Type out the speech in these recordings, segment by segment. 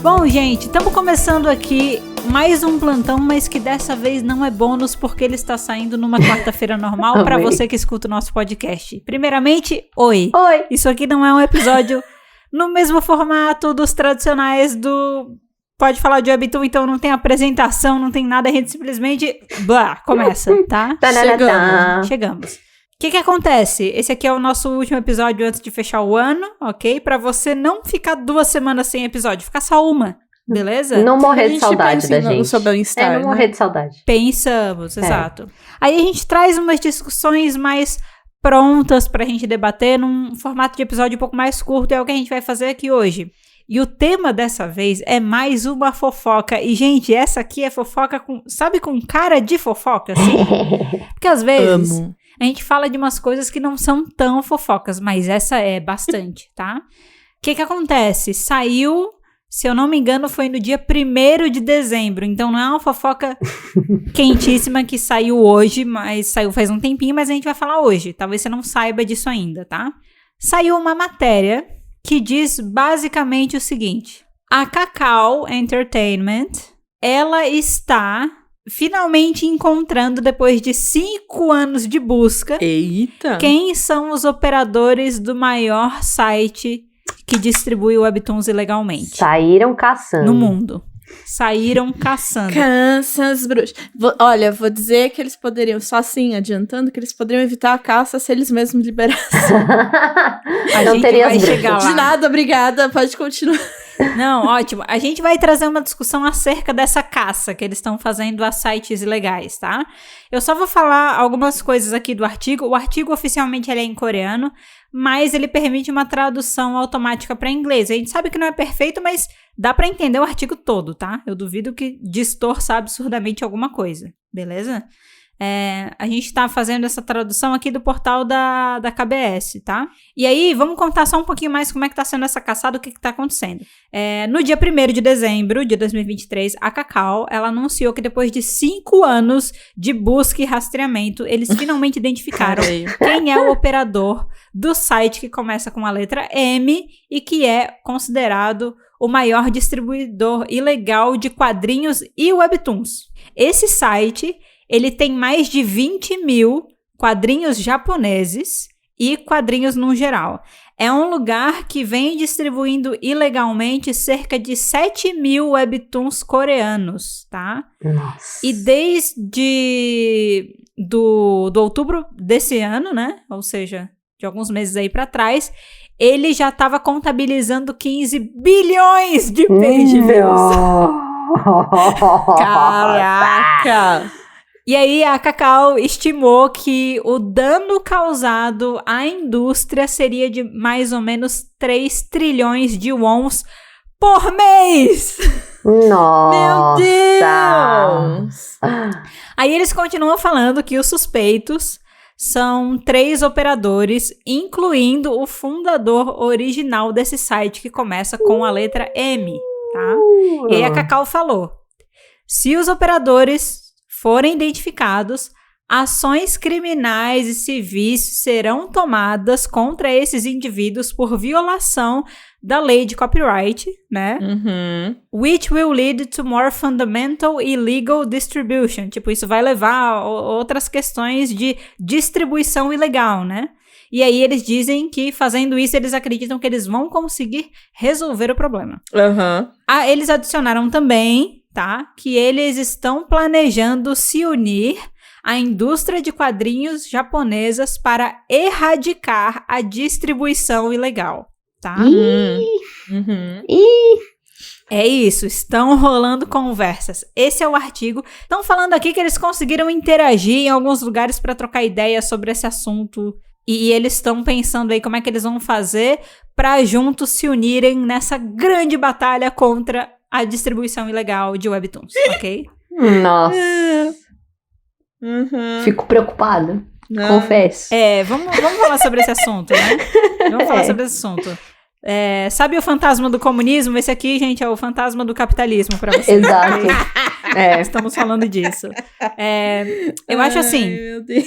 Bom, gente, estamos começando aqui mais um plantão, mas que dessa vez não é bônus porque ele está saindo numa quarta-feira normal para você que escuta o nosso podcast. Primeiramente, oi. Oi. Isso aqui não é um episódio no mesmo formato dos tradicionais do... Pode falar de Webtoon, então não tem apresentação, não tem nada, a gente simplesmente... começa, tá? Chegamos. O que acontece? Esse aqui é o nosso último episódio antes de fechar o ano, ok? Pra você não ficar 2 semanas sem episódio, ficar só uma, beleza? Não morrer de saudade da gente. Seu bem-estar, não morrer de saudade. Pensamos, exato. Aí a gente traz umas discussões mais prontas pra gente debater num formato de episódio um pouco mais curto, é o que a gente vai fazer aqui hoje. E o tema dessa vez é mais uma fofoca. E, gente, essa aqui é fofoca com... Sabe, com cara de fofoca, assim? Porque às vezes... Amo. A gente fala de umas coisas que não são tão fofocas, mas essa é bastante, tá? O que acontece? Saiu, se eu não me engano, foi no dia 1º de dezembro. Então não é uma fofoca quentíssima que saiu hoje, mas saiu faz um tempinho, mas a gente vai falar hoje. Talvez você não saiba disso ainda, tá? Saiu uma matéria que diz basicamente o seguinte. A Kakao Entertainment, ela está... finalmente encontrando, depois de 5 anos de busca, Eita. Quem são os operadores do maior site que distribui webtoons ilegalmente. Saíram caçando. No mundo. Saíram caçando. Caças bruxas. Olha, vou dizer que eles poderiam, só assim, adiantando, que eles poderiam evitar a caça se eles mesmos liberassem. A Não gente teria vai as bruxas. chegar lá. De nada, obrigada, pode continuar. Não, ótimo. A gente vai trazer uma discussão acerca dessa caça que eles estão fazendo a sites ilegais, tá? Eu só vou falar algumas coisas aqui do artigo. O artigo oficialmente ele é em coreano, mas ele permite uma tradução automática para inglês. A gente sabe que não é perfeito, mas dá para entender o artigo todo, tá? Eu duvido que distorça absurdamente alguma coisa, beleza? A gente tá fazendo essa tradução aqui do portal da KBS, tá? E aí, vamos contar só um pouquinho mais como é que tá sendo essa caçada, o que tá acontecendo. No dia 1º de dezembro de 2023, a Kakao, ela anunciou que depois de 5 anos de busca e rastreamento, eles finalmente identificaram quem é o operador do site que começa com a letra M e que é considerado o maior distribuidor ilegal de quadrinhos e webtoons. Esse site... ele tem mais de 20 mil quadrinhos japoneses e quadrinhos no geral. É um lugar que vem distribuindo ilegalmente cerca de 7 mil webtoons coreanos, tá? Nossa. E desde do outubro desse ano, né? Ou seja, de alguns meses aí pra trás, ele já estava contabilizando 15 bilhões de page views. Caraca! E aí a Kakao estimou que o dano causado à indústria seria de mais ou menos 3 trilhões de wons por mês! Nossa! Meu Deus! Aí eles continuam falando que os suspeitos são 3 operadores, incluindo o fundador original desse site que começa com a letra M, tá? E aí a Kakao falou, se os operadores forem identificados, ações criminais e civis serão tomadas contra esses indivíduos por violação da lei de copyright, né? Uhum. Which will lead to more fundamental illegal distribution. Tipo, isso vai levar a outras questões de distribuição ilegal, né? E aí eles dizem que fazendo isso, eles acreditam que eles vão conseguir resolver o problema. Uhum. Eles adicionaram também... tá? Que eles estão planejando se unir à indústria de quadrinhos japonesas para erradicar a distribuição ilegal, tá? Uhum. É isso, estão rolando conversas. Esse é o artigo. Estão falando aqui que eles conseguiram interagir em alguns lugares para trocar ideias sobre esse assunto. E eles estão pensando aí como é que eles vão fazer para juntos se unirem nessa grande batalha contra a distribuição ilegal de webtoons, ok? Nossa. Uhum. Fico preocupada. Confesso. Vamos falar sobre esse assunto, né? Vamos falar sobre esse assunto. Sabe o fantasma do comunismo? Esse aqui, gente, é o fantasma do capitalismo pra vocês. Exato. Estamos falando disso. Eu acho assim, Meu Deus.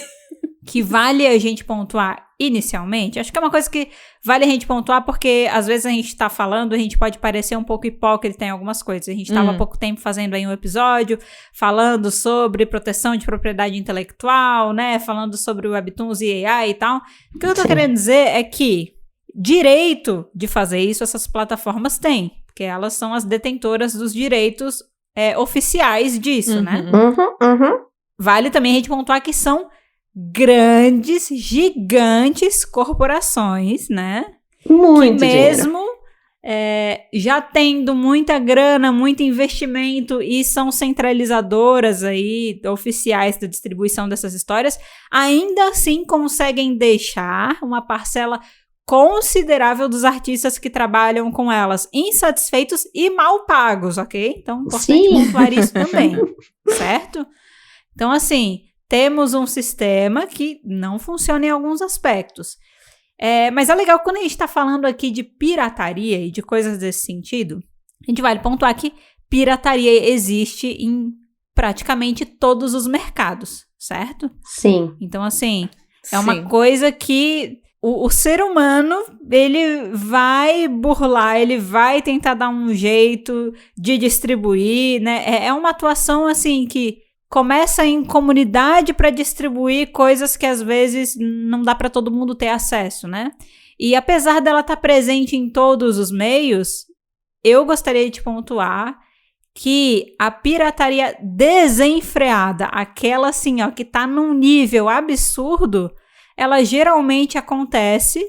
que vale a gente pontuar inicialmente, acho que é uma coisa que vale a gente pontuar porque às vezes a gente tá falando, a gente pode parecer um pouco hipócrita em algumas coisas. A gente tava há pouco tempo fazendo aí um episódio falando sobre proteção de propriedade intelectual, né, falando sobre Webtoons e AI e tal. O que eu tô querendo dizer é que direito de fazer isso essas plataformas têm, porque elas são as detentoras dos direitos oficiais disso, né? Vale também a gente pontuar que são grandes, gigantes corporações, né? Muito que dinheiro. mesmo já tendo muita grana, muito investimento e são centralizadoras aí, oficiais da distribuição dessas histórias, ainda assim conseguem deixar uma parcela considerável dos artistas que trabalham com elas insatisfeitos e mal pagos, ok? Então, importante pontuar isso também, certo? Então, assim, temos um sistema que não funciona em alguns aspectos. Mas é legal quando a gente está falando aqui de pirataria e de coisas desse sentido, a gente vale pontuar que pirataria existe em praticamente todos os mercados, certo? Sim. Então, assim, é uma coisa que o ser humano, ele vai burlar, ele vai tentar dar um jeito de distribuir, né? É uma atuação, assim, que começa em comunidade para distribuir coisas que às vezes não dá para todo mundo ter acesso, né? E apesar dela estar presente em todos os meios, eu gostaria de pontuar que a pirataria desenfreada, aquela assim, ó, que tá num nível absurdo, ela geralmente acontece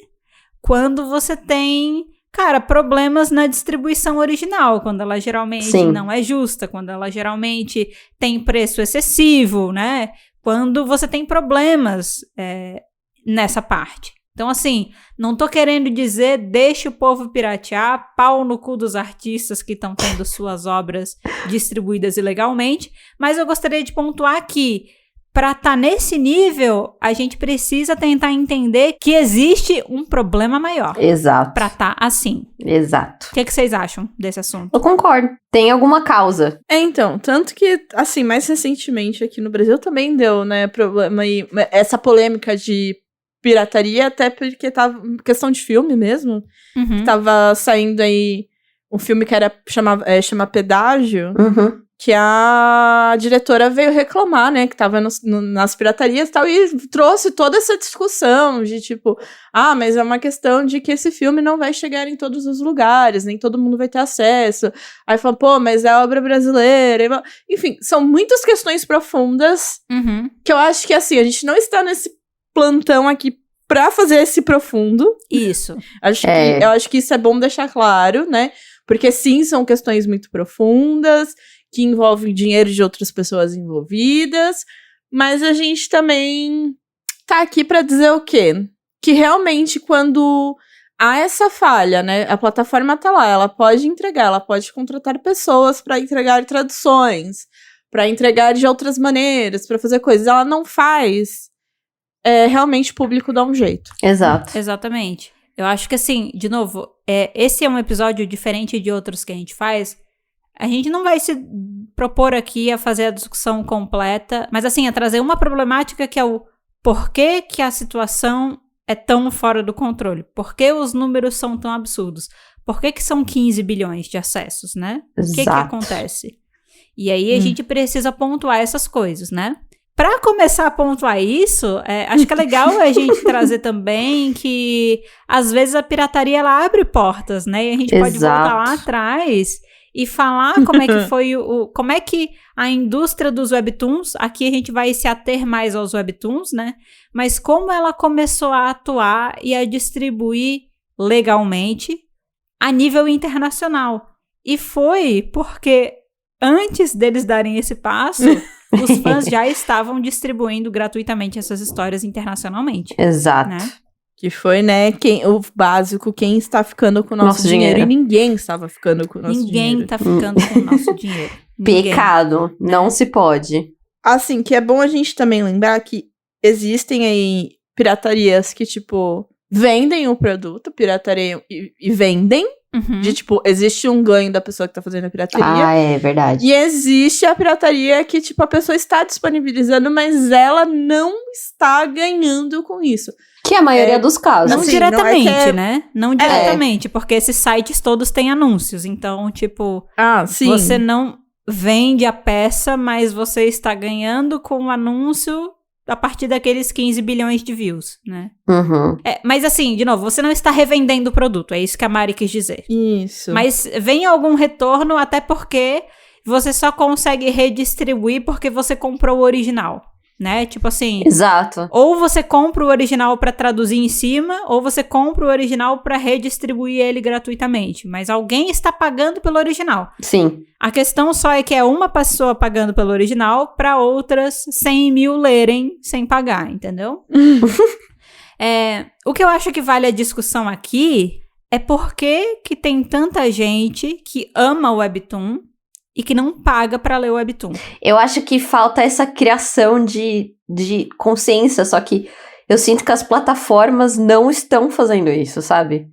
quando você tem, cara, problemas na distribuição original, quando ela geralmente não é justa, quando ela geralmente tem preço excessivo, né? Quando você tem problemas nessa parte. Então, assim, não tô querendo dizer deixa o povo piratear, pau no cu dos artistas que estão tendo suas obras distribuídas ilegalmente, mas eu gostaria de pontuar que para estar nesse nível, a gente precisa tentar entender que existe um problema maior. Exato. Para estar assim. Exato. O que vocês acham desse assunto? Eu concordo. Tem alguma causa. Então, tanto que, assim, mais recentemente aqui no Brasil também deu, né, problema aí, essa polêmica de pirataria, até porque tava questão de filme mesmo. Tava saindo aí um filme que chama Pedágio. Que a diretora veio reclamar, né, que tava nas piratarias e tal, e trouxe toda essa discussão de tipo, mas é uma questão de que esse filme não vai chegar em todos os lugares, nem todo mundo vai ter acesso. Aí falou, pô, mas é obra brasileira. Enfim, são muitas questões profundas que eu acho que, assim, a gente não está nesse plantão aqui pra fazer esse profundo. Isso. Eu acho que isso é bom deixar claro, né, porque sim, são questões muito profundas, que envolve dinheiro de outras pessoas envolvidas, mas a gente também tá aqui pra dizer o quê? Que realmente quando há essa falha, né, a plataforma tá lá, ela pode entregar, ela pode contratar pessoas pra entregar traduções, pra entregar de outras maneiras, pra fazer coisas, ela não faz, realmente o público dá um jeito. Exato. Exatamente. Eu acho que assim, de novo, esse é um episódio diferente de outros que a gente faz. A gente não vai se propor aqui a fazer a discussão completa, mas assim, a trazer uma problemática que é o porquê que a situação é tão fora do controle, por que os números são tão absurdos, por que são 15 bilhões de acessos, né? O que acontece? E aí a gente precisa pontuar essas coisas, né? Para começar a pontuar isso, acho que é legal a gente trazer também que às vezes a pirataria ela abre portas, né? E a gente pode voltar lá atrás e falar como é que foi como é que a indústria dos webtoons, aqui a gente vai se ater mais aos webtoons, né? Mas como ela começou a atuar e a distribuir legalmente a nível internacional. E foi porque antes deles darem esse passo, os fãs já estavam distribuindo gratuitamente essas histórias internacionalmente. Exato. Né? Que foi, né, o básico, quem está ficando com o nosso dinheiro. E ninguém estava ficando com o nosso dinheiro. Ninguém está ficando com o nosso dinheiro. Pecado. Não se pode. Assim, que é bom a gente também lembrar que existem aí piratarias que, tipo, vendem o produto, piratariam e vendem. De, tipo, existe um ganho da pessoa que tá fazendo a pirataria. Ah, é verdade. E existe a pirataria que, tipo, a pessoa está disponibilizando, mas ela não está ganhando com isso. Que é a maioria dos casos. Não Assim, diretamente, não é que é- né? Não diretamente, porque esses sites todos têm anúncios. Então, tipo, Sim. você não vende a peça, mas você está ganhando com o anúncio a partir daqueles 15 bilhões de views, né? Uhum. Mas assim, de novo, você não está revendendo o produto, é isso que a Mari quis dizer. Isso. Mas vem algum retorno, até porque você só consegue redistribuir porque você comprou o original, né? Tipo assim, Exato. ou você compra o original pra traduzir em cima, ou você compra o original pra redistribuir ele gratuitamente. Mas alguém está pagando pelo original. Sim. A questão só é que é uma pessoa pagando pelo original pra outras 100 mil lerem sem pagar, entendeu? O que eu acho que vale a discussão aqui é por que tem tanta gente que ama o Webtoon e que não paga pra ler o Webtoon. Eu acho que falta essa criação de consciência, só que eu sinto que as plataformas não estão fazendo isso, sabe?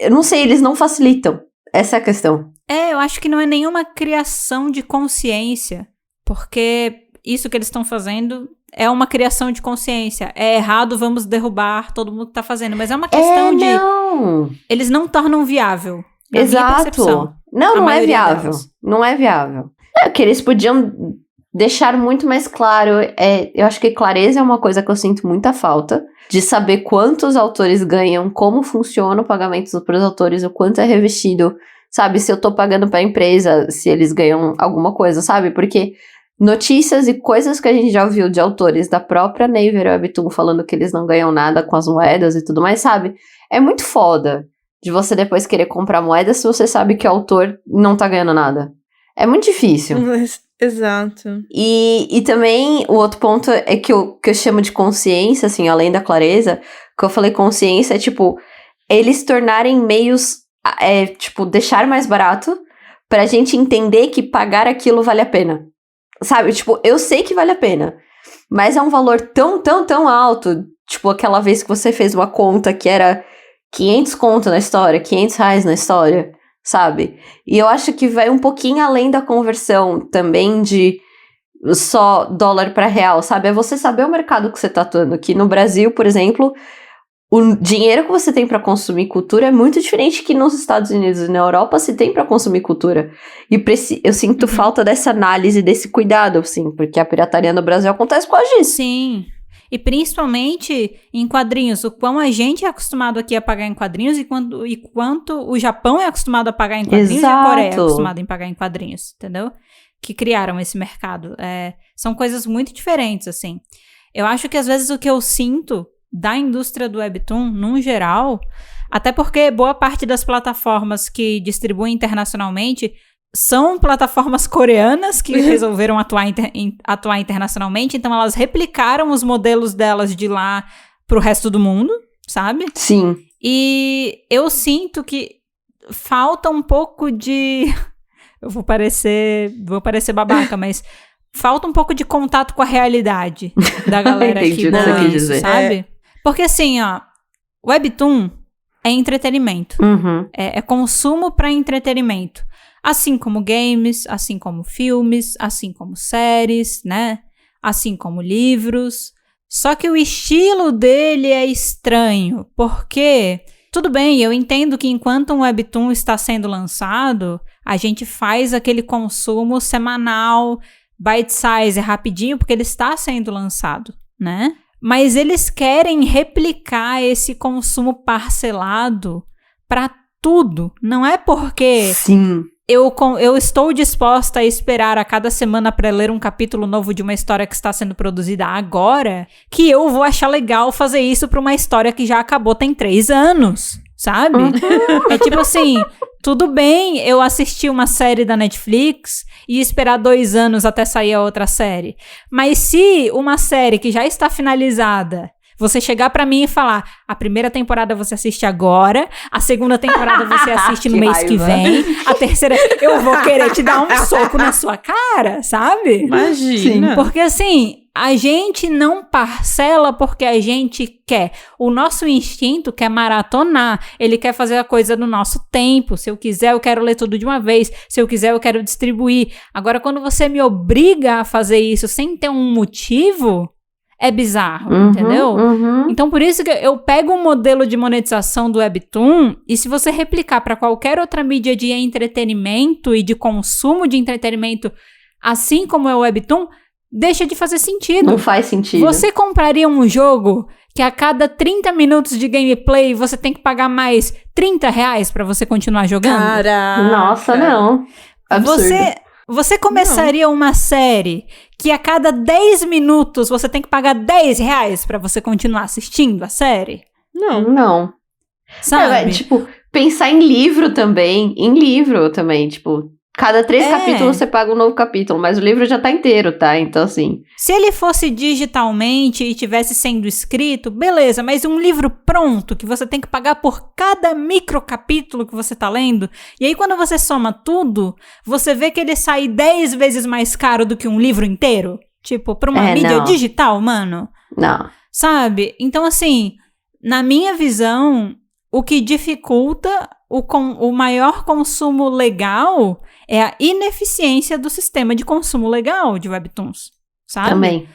Eu não sei, eles não facilitam. Essa é a questão. Eu acho que não é nenhuma criação de consciência, porque isso que eles estão fazendo é uma criação de consciência. É errado, vamos derrubar todo mundo que tá fazendo, mas é uma questão de... Não. Eles não tornam viável. Na minha Exato. percepção. Não é viável. Delas. Não é viável. É que eles podiam deixar muito mais claro. Eu acho que clareza é uma coisa que eu sinto muita falta. De saber quantos autores ganham, como funciona o pagamento para os autores, o quanto é revestido. Sabe, se eu tô pagando pra empresa, se eles ganham alguma coisa, sabe? Porque notícias e coisas que a gente já ouviu de autores da própria Naver Webtoon falando que eles não ganham nada com as moedas e tudo mais, sabe? É muito foda de você depois querer comprar moeda se você sabe que o autor não tá ganhando nada. É muito difícil. Exato. E também o outro ponto é que eu chamo de consciência, assim, além da clareza, que eu falei consciência é tipo, eles tornarem meios, tipo, deixar mais barato pra gente entender que pagar aquilo vale a pena. Sabe, tipo, eu sei que vale a pena, mas é um valor tão, tão, tão alto, tipo, aquela vez que você fez uma conta que era 500 conto na história, 500 reais na história, sabe? E eu acho que vai um pouquinho além da conversão também de só dólar para real, sabe? É você saber o mercado que você tá atuando. Aqui no Brasil, por exemplo, o dinheiro que você tem para consumir cultura é muito diferente que nos Estados Unidos e na Europa se tem para consumir cultura. E eu sinto falta dessa análise, desse cuidado, assim, porque a pirataria no Brasil acontece por causa disso. Sim. E principalmente em quadrinhos, o quão a gente é acostumado aqui a pagar em quadrinhos e quanto o Japão é acostumado a pagar em quadrinhos. Exato. E a Coreia é acostumada a pagar em quadrinhos, entendeu? Que criaram esse mercado. São coisas muito diferentes, assim. Eu acho que às vezes o que eu sinto da indústria do Webtoon, num geral, até porque boa parte das plataformas que distribuem internacionalmente são plataformas coreanas que resolveram atuar internacionalmente, então elas replicaram os modelos delas de lá pro resto do mundo, sabe? Sim. E eu sinto que falta um pouco de... Eu vou parecer babaca, mas falta um pouco de contato com a realidade da galera que bola isso, sabe? Porque assim, ó, Webtoon é entretenimento. Uhum. É consumo para entretenimento. Assim como games, assim como filmes, assim como séries, né? Assim como livros. Só que o estilo dele é estranho, porque... Tudo bem, eu entendo que enquanto um Webtoon está sendo lançado, a gente faz aquele consumo semanal, bite size, rapidinho, porque ele está sendo lançado, né? Mas eles querem replicar esse consumo parcelado para tudo. Não é porque... Sim. Eu estou disposta a esperar a cada semana para ler um capítulo novo de uma história que está sendo produzida agora, que eu vou achar legal fazer isso para uma história que já acabou tem 3 anos, sabe? É tipo assim, tudo bem eu assistir uma série da Netflix e esperar 2 anos até sair a outra série. Mas se uma série que já está finalizada... Você chegar pra mim e falar, a primeira temporada você assiste agora, a segunda temporada você assiste no mês que vem, a terceira eu vou querer te dar um soco na sua cara, sabe? Imagina. Porque assim, a gente não parcela porque a gente quer. O nosso instinto quer maratonar. Ele quer fazer a coisa no nosso tempo. Se eu quiser, eu quero ler tudo de uma vez. Se eu quiser, eu quero distribuir. Agora, quando você me obriga a fazer isso sem ter um motivo, é bizarro, entendeu? Então, por isso que eu pego um modelo de monetização do Webtoon e se você replicar para qualquer outra mídia de entretenimento e de consumo de entretenimento, assim como é o Webtoon, deixa de fazer sentido. Não faz sentido. Você compraria um jogo que a cada 30 minutos de gameplay você tem que pagar mais R$30 pra você continuar jogando? Caraca. Nossa, não. Absurdo. Você começaria uma série que a cada 10 minutos você tem que pagar R$10 pra você continuar assistindo a série? Não. Sabe? Tipo, pensar em livro também. Tipo... Cada 3 capítulos você paga um novo capítulo, mas o livro já tá inteiro, tá? Então, assim... Se ele fosse digitalmente e tivesse sendo escrito, beleza, mas um livro pronto, que você tem que pagar por cada microcapítulo que você tá lendo, e aí quando você soma tudo, você vê que ele sai 10 vezes mais caro do que um livro inteiro? Tipo, pra uma mídia digital, mano? Não. Sabe? Então, assim, na minha visão, o que dificulta o maior consumo legal é a ineficiência do sistema de consumo legal de Webtoons, sabe? Também.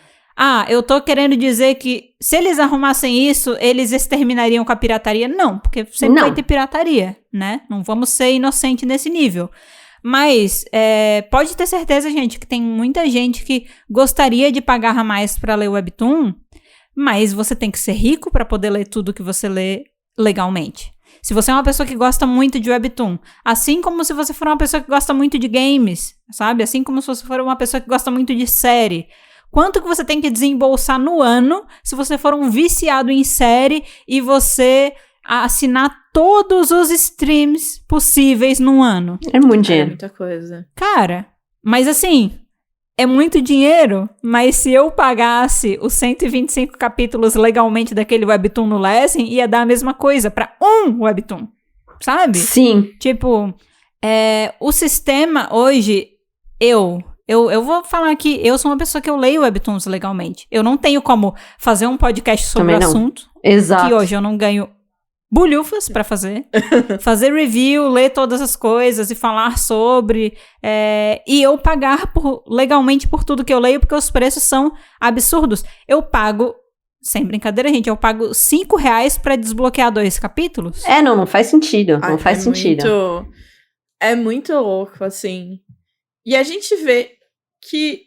Eu tô querendo dizer que se eles arrumassem isso, eles exterminariam com a pirataria? Não, porque sempre vai ter pirataria, né? Não vamos ser inocentes nesse nível. Mas pode ter certeza, gente, que tem muita gente que gostaria de pagar a mais pra ler Webtoon, mas você tem que ser rico pra poder ler tudo que você lê legalmente. Se você é uma pessoa que gosta muito de Webtoon, assim como se você for uma pessoa que gosta muito de games, sabe? Assim como se você for uma pessoa que gosta muito de série. Quanto que você tem que desembolsar no ano se você for um viciado em série e você assinar todos os streams possíveis no ano? É muito dinheiro. É muita coisa. Cara, mas assim... É muito dinheiro, mas se eu pagasse os 125 capítulos legalmente daquele Webtoon no Lessing, ia dar a mesma coisa pra um Webtoon, sabe? Sim. Tipo, o sistema hoje, eu vou falar aqui, eu sou uma pessoa que eu leio Webtoons legalmente. Eu não tenho como fazer um podcast sobre o assunto. Exato. Que hoje eu não ganho bulhufas pra fazer review, ler todas as coisas e falar sobre, e eu pagar legalmente por tudo que eu leio, porque os preços são absurdos. Eu pago, sem brincadeira, gente, eu pago R$5 pra desbloquear 2 capítulos. Não faz sentido, não faz sentido. É muito louco, assim. E a gente vê que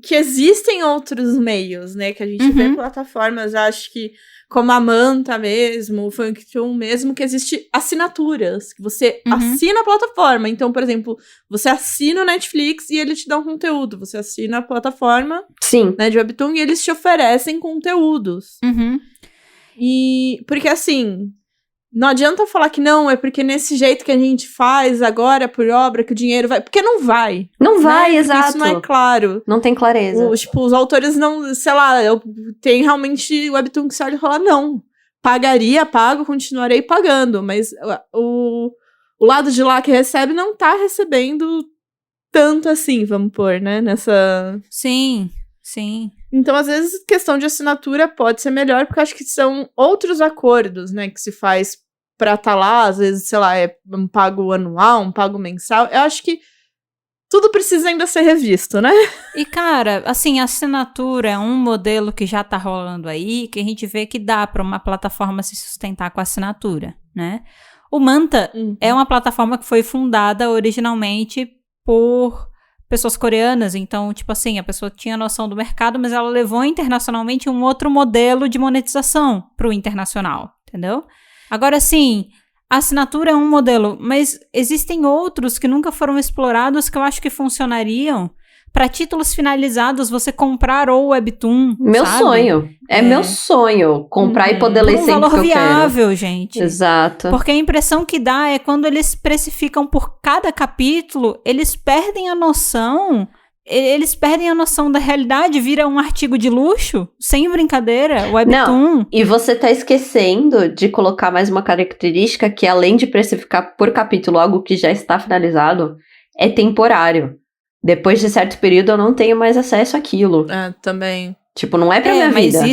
existem outros meios, né, que a gente vê plataformas, acho que como a Manta mesmo, o Funktune mesmo, que existe assinaturas, que você assina a plataforma. Então, por exemplo, você assina o Netflix e ele te dá um conteúdo. Você assina a plataforma né, de Webtoon e eles te oferecem conteúdos. E porque assim, não adianta falar que não, é porque nesse jeito que a gente faz agora, por obra, que o dinheiro vai... Porque não vai. Não vai, né? exato. Isso não é claro. Não tem clareza. Os autores não... Sei lá, tem realmente Webtoon que você olha e fala, não. Pago, continuarei pagando. Mas o lado de lá que recebe não tá recebendo tanto assim, vamos pôr, né? Nessa... Sim. Então, às vezes, questão de assinatura pode ser melhor, porque eu acho que são outros acordos, né, que se faz pra estar lá, às vezes, sei lá, é um pago anual, um pago mensal. Eu acho que tudo precisa ainda ser revisto, né? E, cara, assim, a assinatura é um modelo que já tá rolando aí, que a gente vê que dá pra uma plataforma se sustentar com a assinatura, né? O Manta é uma plataforma que foi fundada originalmente por pessoas coreanas, então, tipo assim, a pessoa tinha noção do mercado, mas ela levou internacionalmente um outro modelo de monetização pro internacional, entendeu? Agora, assim, a assinatura é um modelo, mas existem outros que nunca foram explorados que eu acho que funcionariam para títulos finalizados, você comprar ou Webtoon, Meu sabe? sonho. É meu sonho. Comprar e poder ler sempre que eu quero. Por um valor viável, gente. Exato. Porque a impressão que dá é quando eles precificam por cada capítulo, eles perdem a noção da realidade, vira um artigo de luxo, sem brincadeira, Webtoon. Não, e você tá esquecendo de colocar mais uma característica que, além de precificar por capítulo algo que já está finalizado, é temporário. Depois de certo período, eu não tenho mais acesso àquilo. Também. Tipo, não é pra minha vida. Mas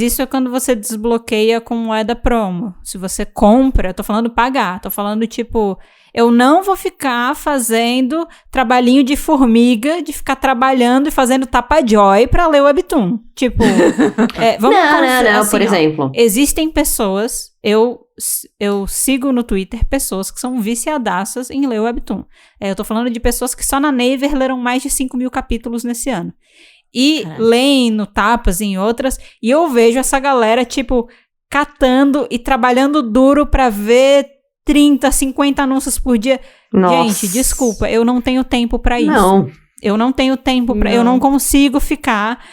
isso é quando você desbloqueia com moeda promo. Se você compra, eu tô falando pagar, tô falando tipo, eu não vou ficar fazendo trabalhinho de formiga, de ficar trabalhando e fazendo tapa-joy pra ler o Webtoon. Tipo, vamos não, assim, por exemplo. Existem pessoas, eu sigo no Twitter pessoas que são viciadaças em ler o Webtoon. Eu tô falando de pessoas que só na Naver leram mais de 5.000 capítulos nesse ano. E leem no Tapas e em outras, e eu vejo essa galera, tipo, catando e trabalhando duro pra ver 30, 50 anúncios por dia. Nossa. Gente, desculpa, eu não tenho tempo pra isso. Não. Eu não tenho tempo pra... Eu não consigo ficar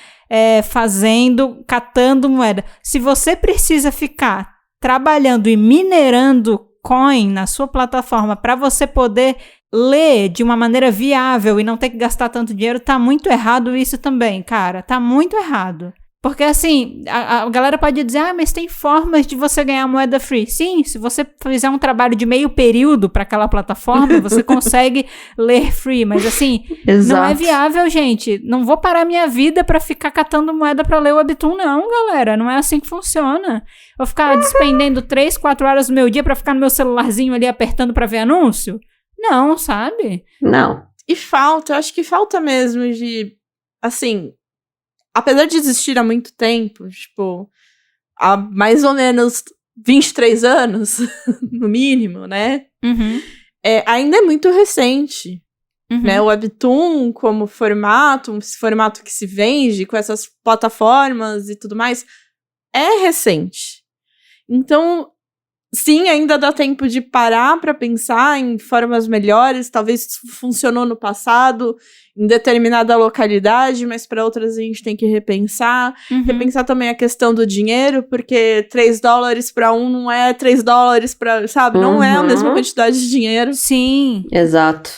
catando moeda. Se você precisa ficar trabalhando e minerando coin na sua plataforma pra você poder ler de uma maneira viável e não ter que gastar tanto dinheiro, tá muito errado isso também, cara. Tá muito errado. Porque, assim, a galera pode dizer, mas tem formas de você ganhar moeda free. Sim, se você fizer um trabalho de meio período para aquela plataforma, você consegue ler free. Mas, assim, não é viável, gente. Não vou parar minha vida para ficar catando moeda para ler o Webtoon, não, galera. Não é assim que funciona. Vou ficar despendendo 3, 4 horas do meu dia para ficar no meu celularzinho ali apertando para ver anúncio? Não, sabe? Não. E eu acho que falta mesmo de, assim, apesar de existir há muito tempo, tipo, há mais ou menos 23 anos, no mínimo, né? Uhum. Ainda é muito recente, né? O Webtoon como formato, esse formato que se vende com essas plataformas e tudo mais, é recente. Então, sim, ainda dá tempo de parar para pensar em formas melhores. Talvez isso funcionou no passado, em determinada localidade, mas para outras a gente tem que repensar. Repensar também a questão do dinheiro, porque $3 para um não é $3 para, sabe? Não é a mesma quantidade de dinheiro. Sim. Exato.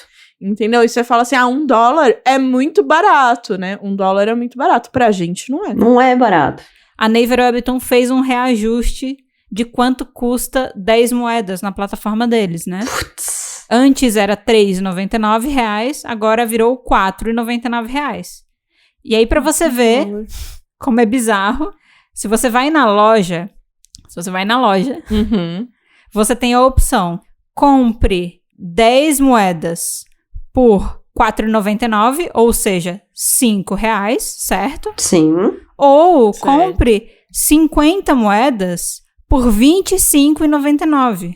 Entendeu? E você fala assim, $1 é muito barato, né? $1 é muito barato. Pra gente, não é. Não é barato. A Naver Webtoon fez um reajuste de quanto custa 10 moedas na plataforma deles, né? Putz. Antes era R$3,99, agora virou R$4,99. E aí, pra você ver como é bizarro, se você vai na loja, você tem a opção, compre 10 moedas por R$4,99, ou seja, R$5, certo? Sim. Ou certo. compre 50 moedas por R$25,99.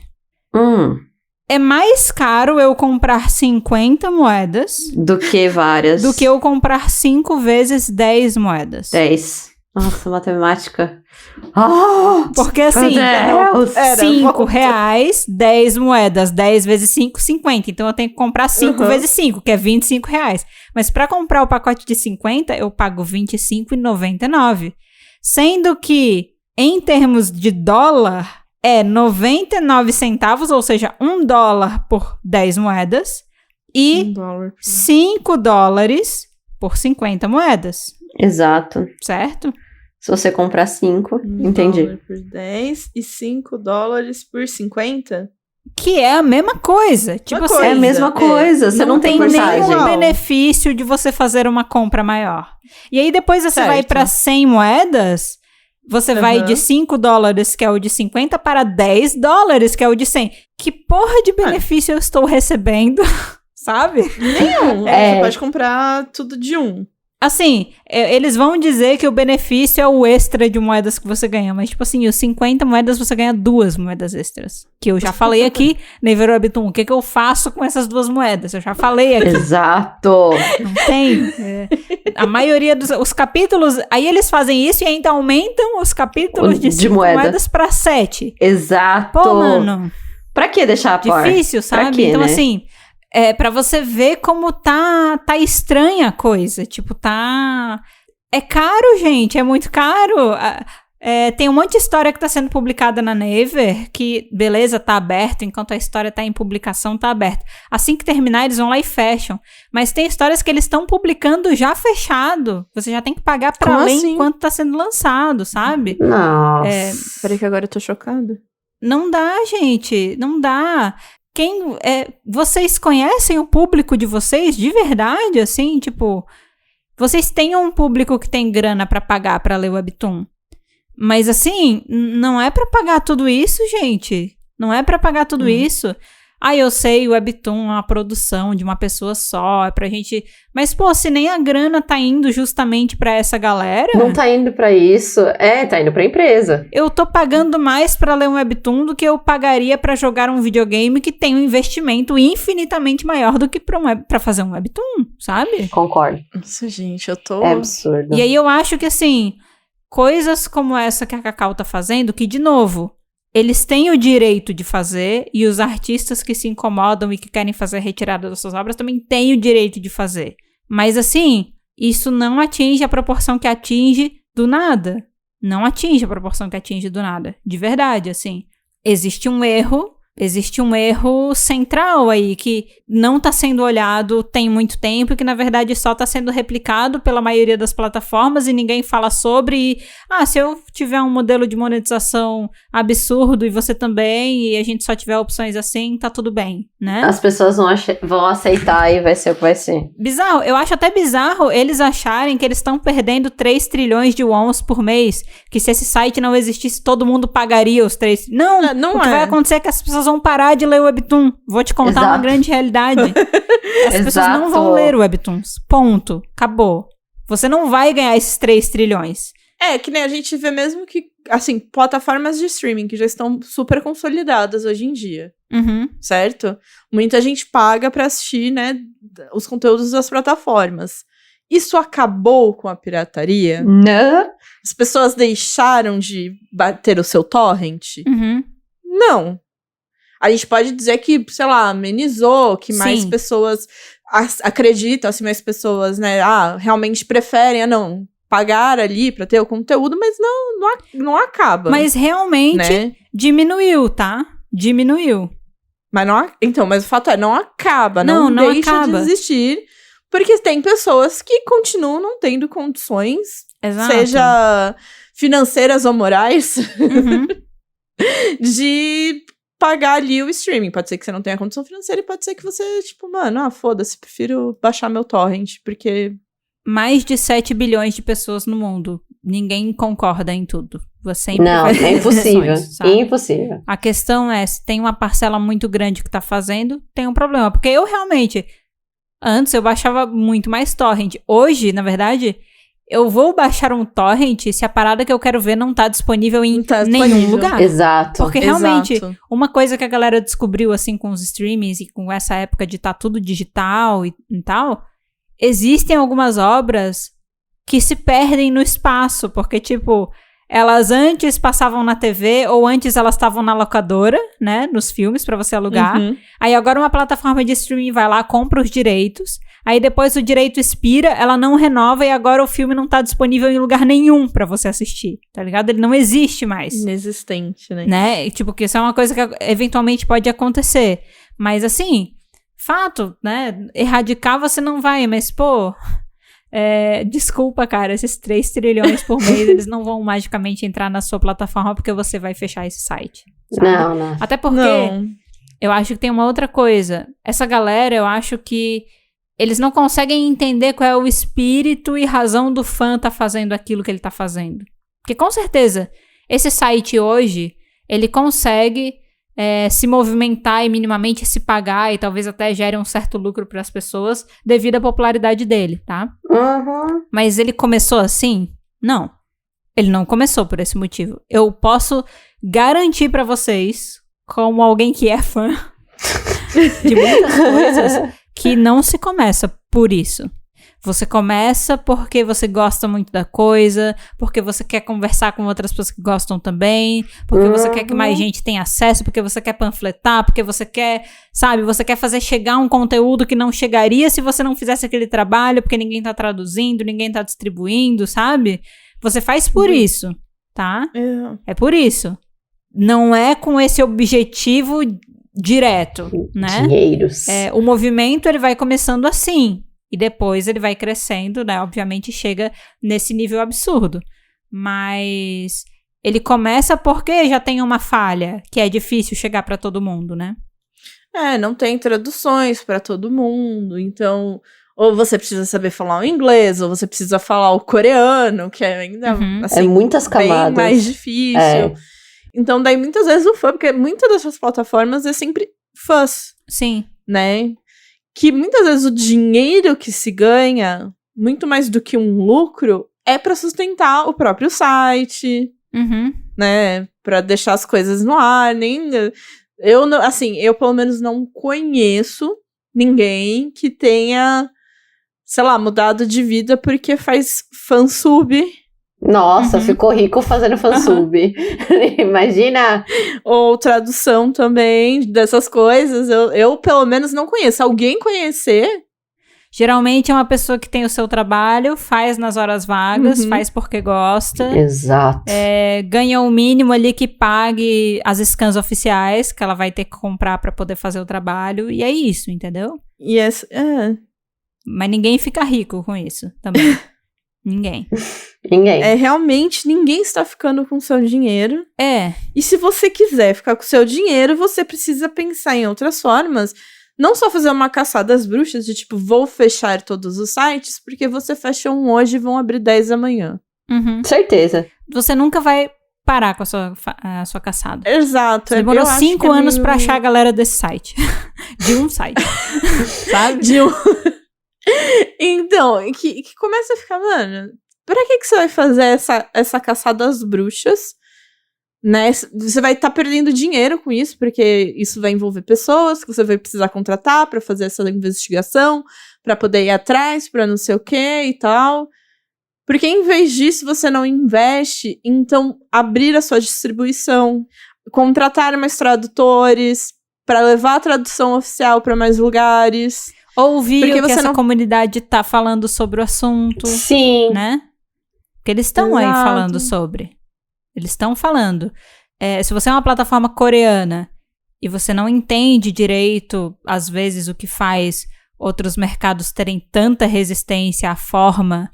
É mais caro eu comprar 50 moedas Do que várias. do que eu comprar 5 vezes 10 moedas. 10. Nossa, matemática. Oh, Porque assim, R$5, 10 moedas, 10 vezes 5, 50. Então eu tenho que comprar 5 vezes 5, que é R$25. Mas para comprar o pacote de 50, eu pago R$25,99. Sendo que, em termos de dólar, é 99 centavos, ou seja, $1 por 10 moedas. E $5 por 50 moedas. Exato. Certo? Se você comprar 5, entendi. $1 por 10 e $5 por 50? Que é a mesma coisa. Tipo assim, é a mesma coisa. Você não tem nenhum vantagem. benefício de você fazer uma compra maior. E aí depois você vai para 100 moedas, você vai de $5, que é o de 50, para $10, que é o de 100. Que porra de benefício eu estou recebendo, sabe? Nenhum. Você pode comprar tudo de um. Assim, eles vão dizer que o benefício é o extra de moedas que você ganha, mas tipo assim, os 50 moedas você ganha 2 moedas extras. Que eu já falei aqui, Naver Webtoon, o que eu faço com essas 2 moedas? Eu já falei aqui. Exato. Não tem. A maioria dos capítulos, aí eles fazem isso e ainda aumentam os capítulos de 5 moedas pra 7. Exato. Pô, mano. Pra que deixar a par? Difícil, sabe? Quê, então né? assim... pra você ver como tá estranha a coisa. Tipo, tá... É caro, gente. É muito caro. Tem um monte de história que tá sendo publicada na Naver, que, beleza, tá aberto. Enquanto a história tá em publicação, tá aberto. Assim que terminar, eles vão lá e fecham. Mas tem histórias que eles estão publicando já fechado. Você já tem que pagar pra ler enquanto tá sendo lançado, sabe? Nossa. Peraí que agora eu tô chocada. Não dá, gente. Não dá. vocês conhecem o público de vocês de verdade, assim, tipo, vocês têm um público que tem grana pra pagar pra ler webtoon, mas assim, não é pra pagar tudo isso, gente, não é pra pagar tudo isso. Eu sei, o webtoon é uma produção de uma pessoa só, é pra gente... Mas, pô, se nem a grana tá indo justamente pra essa galera... Não tá indo pra isso. Tá indo pra empresa. Eu tô pagando mais pra ler um webtoon do que eu pagaria pra jogar um videogame que tem um investimento infinitamente maior do que pra fazer um webtoon, sabe? Concordo. Nossa, gente, eu tô... É absurdo. E aí eu acho que, assim, coisas como essa que a Cacau tá fazendo, que, de novo... Eles têm o direito de fazer, e os artistas que se incomodam e que querem fazer a retirada das suas obras também têm o direito de fazer. Mas, assim, isso não atinge a proporção que atinge do nada. Não atinge a proporção que atinge do nada. De verdade, assim. Existe um erro central aí, que não está sendo olhado tem muito tempo e que, na verdade, só está sendo replicado pela maioria das plataformas e ninguém fala sobre. Se eu tiver um modelo de monetização absurdo e você também, e a gente só tiver opções assim, tá tudo bem, né? As pessoas vão aceitar e vai ser o que vai ser. Bizarro. Eu acho até bizarro eles acharem que eles estão perdendo 3 trilhões de wons por mês, que se esse site não existisse, todo mundo pagaria os 3. Não o que vai acontecer é que as pessoas vão parar de ler o webtoon. Vou te contar uma grande realidade. As pessoas não vão ler webtoons. Ponto. Acabou. Você não vai ganhar esses 3 trilhões. Que nem a gente vê mesmo que, assim, plataformas de streaming que já estão super consolidadas hoje em dia. Certo? Muita gente paga pra assistir, né, os conteúdos das plataformas. Isso acabou com a pirataria? Não. As pessoas deixaram de bater o seu torrent? Não. A gente pode dizer que, sei lá, amenizou, que mais pessoas acreditam, assim, mais pessoas, né, realmente preferem, pagar ali pra ter o conteúdo, mas não acaba. Mas realmente, né, diminuiu, tá? Diminuiu. Mas mas o fato é, não acaba, não deixa acaba de existir, porque tem pessoas que continuam não tendo condições, seja financeiras ou morais, de pagar ali o streaming. Pode ser que você não tenha condição financeira e pode ser que você, tipo, foda-se, prefiro baixar meu torrent, porque... Mais de 7 bilhões de pessoas no mundo. Ninguém concorda em tudo. Você sempre não, é impossível. Impossível. A questão é, se tem uma parcela muito grande que tá fazendo, tem um problema. Porque eu realmente... Antes eu baixava muito mais torrent. Hoje, na verdade... Eu vou baixar um torrent se a parada que eu quero ver não tá disponível em nenhum lugar. Exato. Porque realmente, uma coisa que a galera descobriu, assim, com os streamings e com essa época de tá tudo digital e tal, existem algumas obras que se perdem no espaço, porque, tipo, elas antes passavam na TV ou antes elas estavam na locadora, né, nos filmes pra você alugar. Aí agora uma plataforma de streaming vai lá, compra os direitos. Aí depois o direito expira, ela não renova e agora o filme não tá disponível em lugar nenhum pra você assistir, tá ligado? Ele não existe mais. Inexistente, né? Tipo, que isso é uma coisa que eventualmente pode acontecer. Mas assim, fato, né? Erradicar você não vai, mas pô... desculpa, cara, esses 3 trilhões por mês, eles não vão magicamente entrar na sua plataforma porque você vai fechar esse site. Sabe? Não. Até porque eu acho que tem uma outra coisa. Essa galera, eu acho que eles não conseguem entender qual é o espírito e razão do fã tá fazendo aquilo que ele tá fazendo. Porque, com certeza, esse site hoje, ele consegue se movimentar e minimamente se pagar e talvez até gere um certo lucro para as pessoas devido à popularidade dele, tá? Mas ele começou assim? Não. Ele não começou por esse motivo. Eu posso garantir para vocês, como alguém que é fã de muitas coisas, que não se começa por isso. Você começa porque você gosta muito da coisa, porque você quer conversar com outras pessoas que gostam também, porque você quer que mais gente tenha acesso, porque você quer panfletar, porque você quer, sabe, você quer fazer chegar um conteúdo que não chegaria se você não fizesse aquele trabalho, porque ninguém tá traduzindo, ninguém tá distribuindo, sabe? Você faz por isso, tá? É por isso. Não é com esse objetivo direto, né? Dinheiros. O movimento, ele vai começando assim. E depois ele vai crescendo, né? Obviamente chega nesse nível absurdo. Mas ele começa porque já tem uma falha, que é difícil chegar pra todo mundo, né? Não tem traduções pra todo mundo, então ou você precisa saber falar o inglês, ou você precisa falar o coreano, que é ainda assim, é muitas camadas. bem mais difícil. Então daí muitas vezes o fã, porque muitas dessas plataformas é sempre fãs. Sim. Né? Que muitas vezes o dinheiro que se ganha, muito mais do que um lucro, é pra sustentar o próprio site, né? Pra deixar as coisas no ar. Eu pelo menos não conheço ninguém que tenha, sei lá, mudado de vida porque faz fansub. Nossa, ficou rico fazendo fansub. Imagina! Ou tradução também dessas coisas. Eu, pelo menos, não conheço. Alguém conhecer? Geralmente é uma pessoa que tem o seu trabalho, faz nas horas vagas, faz porque gosta. Exato. Ganha o mínimo ali que pague as scans oficiais, que ela vai ter que comprar pra poder fazer o trabalho. E é isso, entendeu? Mas ninguém fica rico com isso também. Ninguém. Realmente, ninguém está ficando com o seu dinheiro. E se você quiser ficar com o seu dinheiro, você precisa pensar em outras formas. Não só fazer uma caçada às bruxas de tipo, vou fechar todos os sites, porque você fecha um hoje e vão abrir 10 amanhã. Certeza. Você nunca vai parar com a sua caçada. Exato. Você demorou 5 anos pra achar a galera desse site. De um site. Sabe? Então, que começa a ficar, mano, pra que você vai fazer essa caçada às bruxas, né? Você vai estar perdendo dinheiro com isso, porque isso vai envolver pessoas que você vai precisar contratar pra fazer essa investigação, pra poder ir atrás, pra não sei o que e tal. Porque em vez disso, você não investe, então abrir a sua distribuição, contratar mais tradutores, pra levar a tradução oficial pra mais lugares. Ouvir o que essa comunidade tá falando sobre o assunto. Sim. Né? Porque eles estão aí falando sobre. Eles estão falando. Se você é uma plataforma coreana e você não entende direito, às vezes, o que faz outros mercados terem tanta resistência à forma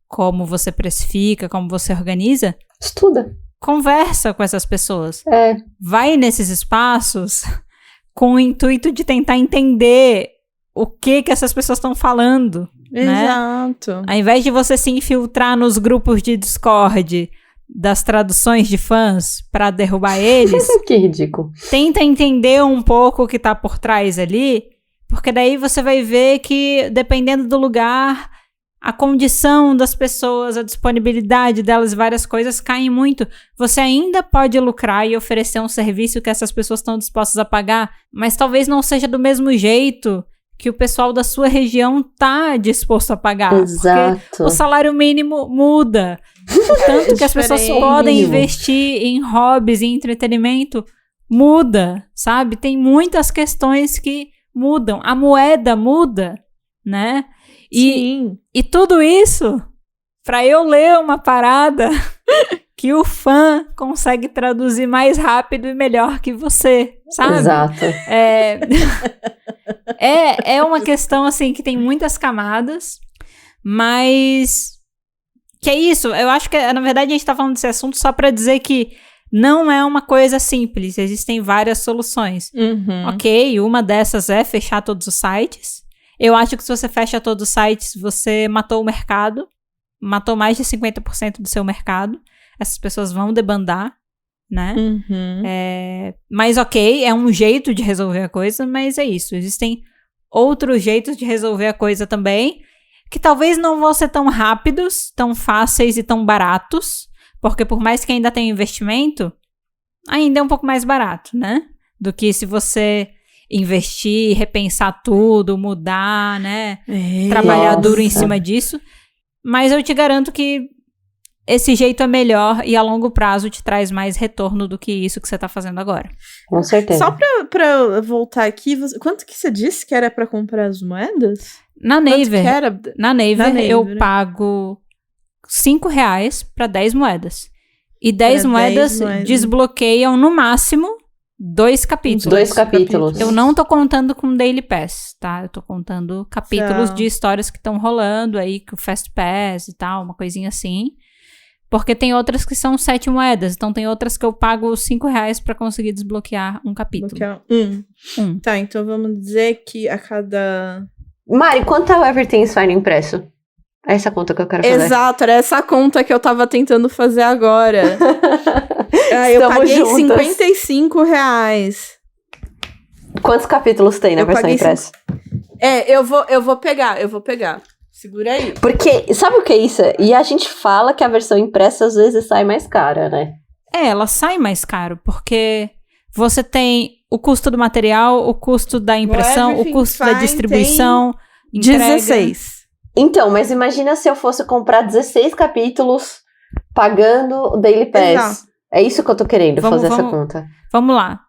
como você precifica, como você organiza, estuda. Conversa com essas pessoas. É. Vai nesses espaços com o intuito de tentar entender o que essas pessoas estão falando. Exato. Né? Ao invés de você se infiltrar nos grupos de Discord das traduções de fãs para derrubar eles. Que ridículo. Tenta entender um pouco o que tá por trás ali, porque daí você vai ver que, dependendo do lugar, a condição das pessoas, a disponibilidade delas, várias coisas caem muito. Você ainda pode lucrar e oferecer um serviço que essas pessoas estão dispostas a pagar, mas talvez não seja do mesmo jeito que o pessoal da sua região tá disposto a pagar. Exato. Porque o salário mínimo muda. O tanto que as pessoas podem investir em hobbies e entretenimento muda, sabe? Tem muitas questões que mudam. A moeda muda, né? E tudo isso pra eu ler uma parada que o fã consegue traduzir mais rápido e melhor que você, sabe? Exato. É uma questão, assim, que tem muitas camadas, mas que é isso. Eu acho que, na verdade, a gente tá falando desse assunto só pra dizer que não é uma coisa simples. Existem várias soluções. Ok, uma dessas é fechar todos os sites. Eu acho que se você fecha todos os sites, você matou o mercado. Matou mais de 50% do seu mercado. Essas pessoas vão debandar, né? Mas ok, é um jeito de resolver a coisa, mas é isso. Existem outros jeitos de resolver a coisa também, que talvez não vão ser tão rápidos, tão fáceis e tão baratos, porque por mais que ainda tenha investimento, ainda é um pouco mais barato, né? Do que se você investir, repensar tudo, mudar, né? Trabalhar duro em cima disso. Mas eu te garanto que esse jeito é melhor e a longo prazo te traz mais retorno do que isso que você tá fazendo agora. Com certeza. Só pra voltar aqui, quanto que você disse que era pra comprar as moedas? Na Naver, na Naver eu pago R$5 pra 10 moedas. E 10 moedas desbloqueiam no máximo 2 capítulos. 2 capítulos. Eu não tô contando com Daily Pass, tá? Eu tô contando capítulos de histórias que estão rolando aí, com o Fast Pass e tal, uma coisinha assim. Porque tem outras que são 7 moedas. Então tem outras que eu pago R$5 pra conseguir desbloquear um capítulo. Tá, então vamos dizer que a cada... Mari, quanto é o Everything's Fine impresso? É essa conta que eu quero fazer. Exato, era essa conta que eu tava tentando fazer agora. Eu paguei R$55. Quantos capítulos tem na versão impressa? Eu vou pegar. Segura aí. Porque, sabe o que é isso? E a gente fala que a versão impressa às vezes sai mais cara, né? Ela sai mais caro, porque você tem o custo do material, o custo da impressão, o custo da distribuição, entrega. 16. Então, mas imagina se eu fosse comprar 16 capítulos pagando o Daily Pass. Exato. É isso que eu tô querendo, fazer essa conta. Vamos lá.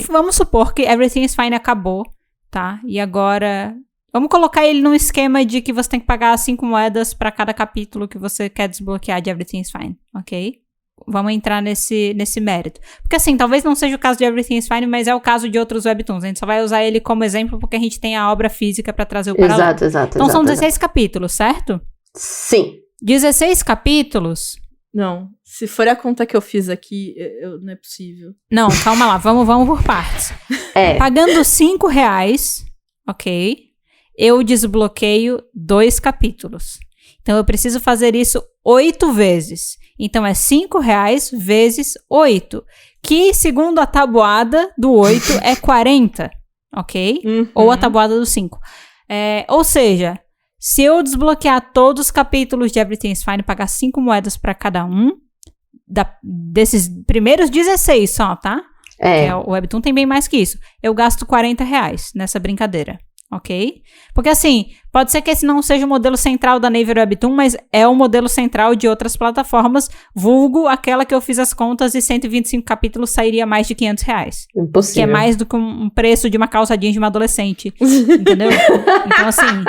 Vamos supor que Everything's Fine acabou, tá? E agora... Vamos colocar ele num esquema de que você tem que pagar 5 moedas pra cada capítulo que você quer desbloquear de Everything's Fine, ok? Vamos entrar nesse mérito. Porque assim, talvez não seja o caso de Everything's Fine, mas é o caso de outros webtoons. A gente só vai usar ele como exemplo porque a gente tem a obra física pra trazer o paralelo. Exato. Então são 16 capítulos, certo? Sim. 16 capítulos... Não, se for a conta que eu fiz aqui, não é possível. Não, calma lá, vamos por partes. Pagando R$5, ok, eu desbloqueio 2 capítulos. Então eu preciso fazer isso 8 vezes. Então é R$5 vezes 8, que segundo a tabuada do 8 é 40, ok? Ou a tabuada do 5. Ou seja... Se eu desbloquear todos os capítulos de Everything's Fine e pagar 5 moedas pra cada um, desses primeiros 16 só, tá? O Webtoon tem bem mais que isso. Eu gasto R$40 nessa brincadeira, ok? Porque assim, pode ser que esse não seja o modelo central da Naver Webtoon, mas é o modelo central de outras plataformas, vulgo aquela que eu fiz as contas e 125 capítulos sairia mais de R$500. Impossível. Que é mais do que um preço de uma calça jeans de uma adolescente, entendeu? Então assim...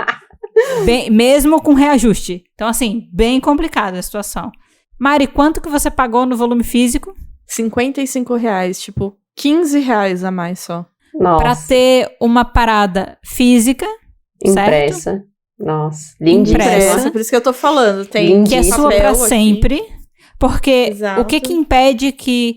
mesmo com reajuste. Então, assim, bem complicada a situação. Mari, quanto que você pagou no volume físico? R$55, tipo, R$15 a mais só. Nossa. Pra ter uma parada física, impressa. Certo? Nossa, lindíssima. Impressa, por isso que eu tô falando. Tem que é sua pra aqui. sempre. Porque Exato. o que impede que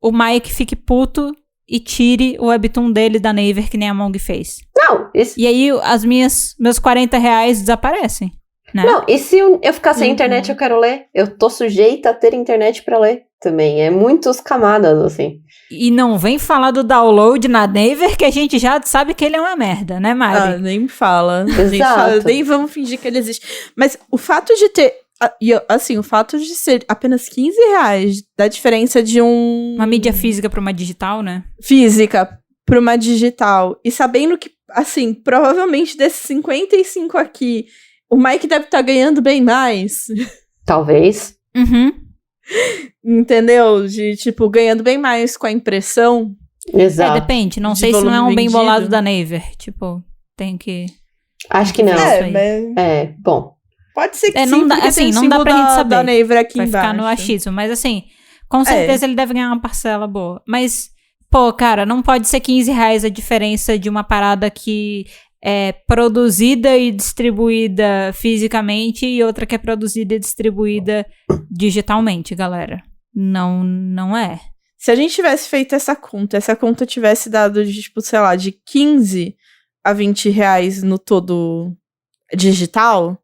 o Mike fique puto e tire o webtoon dele da Naver, que nem a Mong fez? Não, isso... E aí, meus R$40 desaparecem, né? Não, e se eu ficar sem internet, eu quero ler? Eu tô sujeita a ter internet pra ler também. É muitas camadas, assim. E não vem falar do download na Naver, que a gente já sabe que ele é uma merda, né, Mari? Nem me fala. Exato. Nem vamos fingir que ele existe. Mas o fato de ter... o fato de ser apenas R$15 dá diferença de uma mídia física pra uma digital, né? Física pra uma digital. E sabendo que, assim, provavelmente desses 55 aqui, o Mike deve estar ganhando bem mais. Talvez. Entendeu? De, tipo, ganhando bem mais com a impressão. Exato. Depende. Não sei se não é um bem bolado da Naver. Tipo, tem que... Acho que não. Bom. Pode ser que sim, não dá, assim, não dá pra gente saber. Da Naver aqui vai embaixo. Ficar no achismo. Mas assim, com certeza ele deve ganhar uma parcela boa. Mas, pô, cara, não pode ser R$15 a diferença de uma parada que é produzida e distribuída fisicamente e outra que é produzida e distribuída digitalmente, galera. Não é. Se a gente tivesse feito essa conta tivesse dado de, tipo, sei lá, de 15 a R$20 no todo digital...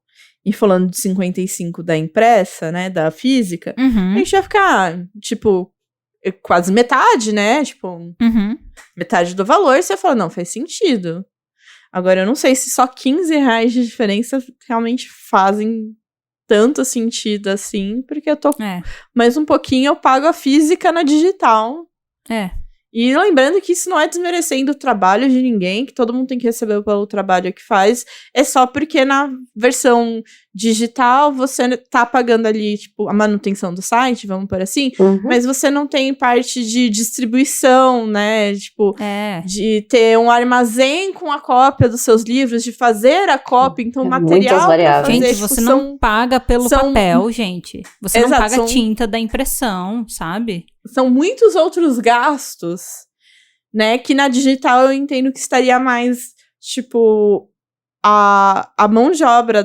E falando de 55 da impressa, né, da física, a gente ia ficar, tipo, quase metade, né, tipo, metade do valor, você fala, não, faz sentido. Agora, eu não sei se só R$15 de diferença realmente fazem tanto sentido assim, porque eu tô mais um pouquinho, eu pago a física na digital. E lembrando que isso não é desmerecendo o trabalho de ninguém, que todo mundo tem que receber pelo trabalho que faz, é só porque na versão digital você tá pagando ali, tipo, a manutenção do site, vamos por assim, mas você não tem parte de distribuição, né, tipo, de ter um armazém com a cópia dos seus livros, de fazer a cópia, então material pra fazer, gente, você não paga pelo papel, gente. Você não paga tinta da impressão, sabe? São muitos outros gastos, né, que na digital eu entendo que estaria mais, tipo, a mão de obra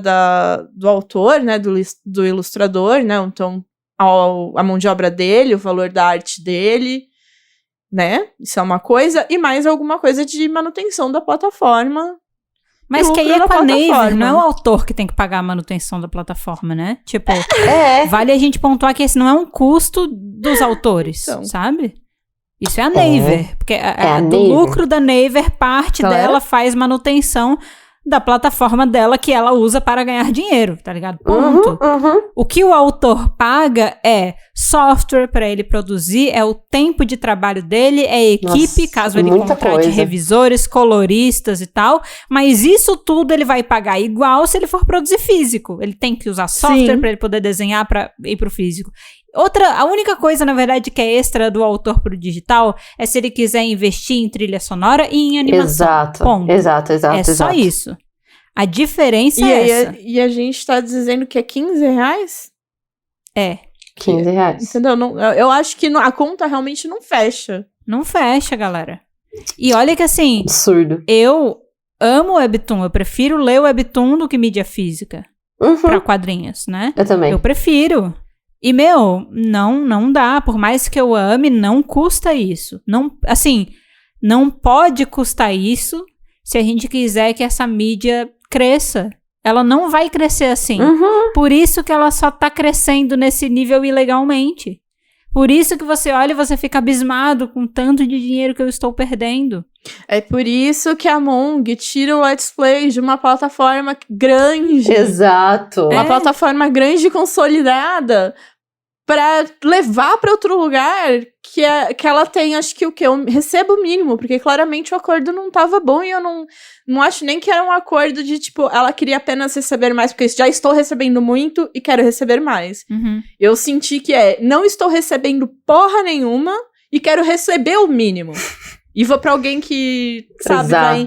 do autor, né, do ilustrador, né, então a mão de obra dele, o valor da arte dele, né? Isso é uma coisa. E mais alguma coisa de manutenção da plataforma. Mas que aí é com a Naver, não é o autor que tem que pagar a manutenção da plataforma, né? Tipo, vale a gente pontuar que esse não é um custo dos autores, então, sabe? Isso é a Naver, porque do lucro da Naver, parte dela faz manutenção da plataforma dela que ela usa para ganhar dinheiro, tá ligado? Ponto. O que o autor paga é software para ele produzir, é o tempo de trabalho dele, é a equipe, caso ele contrate revisores, coloristas e tal, mas isso tudo ele vai pagar igual se ele for produzir físico. Ele tem que usar software para ele poder desenhar para ir pro físico. A única coisa, na verdade, que é extra do autor pro digital é se ele quiser investir em trilha sonora e em animação. Exato. Ponto. Exato. É só isso. A diferença é essa. E a gente tá dizendo que é R$15? É. R$15. Entendeu? Eu acho que a conta realmente não fecha. Não fecha, galera. E olha que assim... Absurdo. Eu amo o Webtoon. Eu prefiro ler o Webtoon do que mídia física. Pra quadrinhos, né? Eu também. Eu prefiro. E, não dá. Por mais que eu ame, não custa isso. Não, assim, não pode custar isso se a gente quiser que essa mídia cresça. Ela não vai crescer assim. Por isso que ela só tá crescendo nesse nível ilegalmente. Por isso que você olha e você fica abismado com o tanto de dinheiro que eu estou perdendo. É por isso que a Mong tira o Let's Play de uma plataforma grande. Exato. Uma plataforma grande e consolidada pra levar pra outro lugar que ela tem, acho que eu recebo o mínimo, porque claramente o acordo não tava bom e eu não acho nem que era um acordo de, tipo, ela queria apenas receber mais, porque já estou recebendo muito e quero receber mais. Eu senti que não estou recebendo porra nenhuma e quero receber o mínimo. E vou pra alguém que, sabe, vai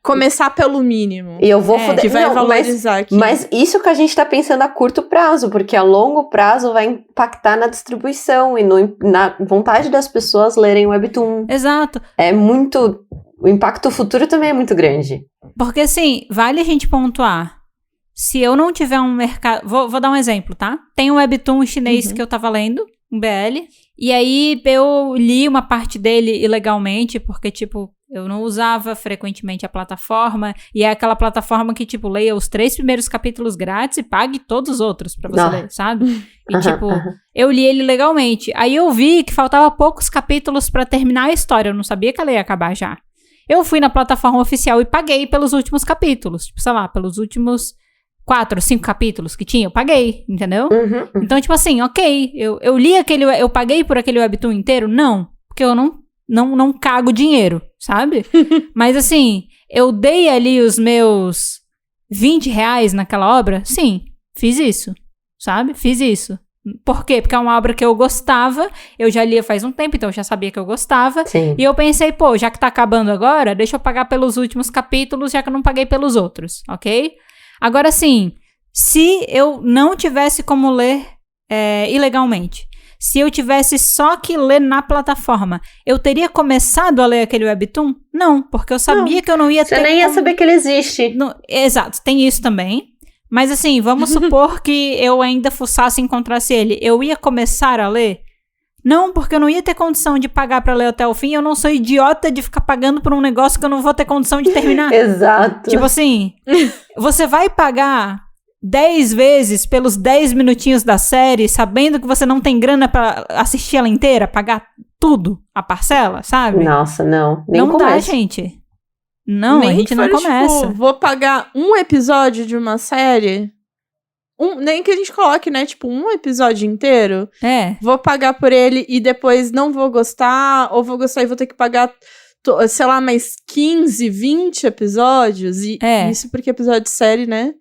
começar pelo mínimo. E eu vou que vai valorizar aqui. Mas isso que a gente tá pensando a curto prazo, porque a longo prazo vai impactar na distribuição e na vontade das pessoas lerem o Webtoon. Exato. O impacto futuro também é muito grande. Porque assim, vale a gente pontuar. Se eu não tiver um mercado... Vou dar um exemplo, tá? Tem um Webtoon chinês que eu tava lendo, um BL, e aí eu li uma parte dele ilegalmente, porque, tipo, eu não usava frequentemente a plataforma, e é aquela plataforma que, tipo, leia os 3 primeiros capítulos grátis e pague todos os outros pra você ler, sabe? E, tipo, eu li ele legalmente. Aí eu vi que faltava poucos capítulos pra terminar a história, eu não sabia que ela ia acabar já. Eu fui na plataforma oficial e paguei pelos últimos capítulos, tipo, sei lá, pelos últimos 4 ou 5 capítulos que tinha, eu paguei, entendeu? Então, tipo assim, ok, eu li eu paguei por aquele Webtoon inteiro? Não, porque eu não cago dinheiro, sabe? Mas assim, eu dei ali os meus R$20 naquela obra? Sim, fiz isso, sabe? Fiz isso. Por quê? Porque é uma obra que eu gostava, eu já lia faz um tempo, então eu já sabia que eu gostava. Sim. E eu pensei, pô, já que tá acabando agora, deixa eu pagar pelos últimos capítulos, já que eu não paguei pelos outros, ok? Agora sim, se eu não tivesse como ler ilegalmente, se eu tivesse só que ler na plataforma, eu teria começado a ler aquele Webtoon? Não, porque eu sabia que eu não ia ter... Você nem ia saber que ele existe. Exato, tem isso também. Mas assim, vamos supor que eu ainda fuçasse e encontrasse ele. Eu ia começar a ler? Não, porque eu não ia ter condição de pagar pra ler até o fim. Eu não sou idiota de ficar pagando por um negócio que eu não vou ter condição de terminar. Exato. Tipo assim, você vai pagar 10 vezes pelos 10 minutinhos da série, sabendo que você não tem grana pra assistir ela inteira, pagar tudo, a parcela, sabe? Nossa, não. Nem não começa. Dá, gente. Não, nem a gente não começa. Tipo, vou pagar um episódio de uma série... nem que a gente coloque, né, tipo, um episódio inteiro. Vou pagar por ele e depois não vou gostar, ou vou gostar e vou ter que pagar, sei lá, mais 15, 20 episódios. E isso porque episódio de série, né,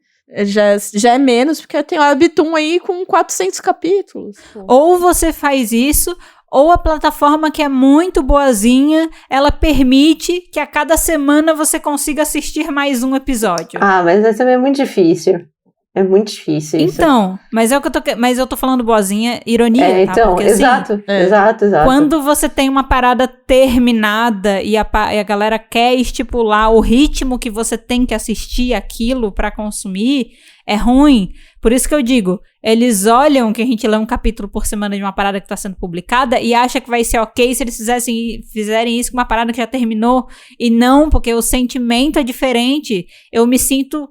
já é menos, porque tem o Webtoon aí com 400 capítulos. Ou você faz isso, ou a plataforma que é muito boazinha, ela permite que a cada semana você consiga assistir mais um episódio. Ah, mas essa também é muito difícil. É muito difícil isso. Então, mas eu tô falando boazinha, ironia, tá? Então, porque, exato, assim, exato. Quando você tem uma parada terminada e a galera quer estipular o ritmo que você tem que assistir aquilo pra consumir, é ruim. Por isso que eu digo, eles olham que a gente lê um capítulo por semana de uma parada que tá sendo publicada e acha que vai ser ok se eles fizerem isso com uma parada que já terminou. E não, porque o sentimento é diferente. Eu me sinto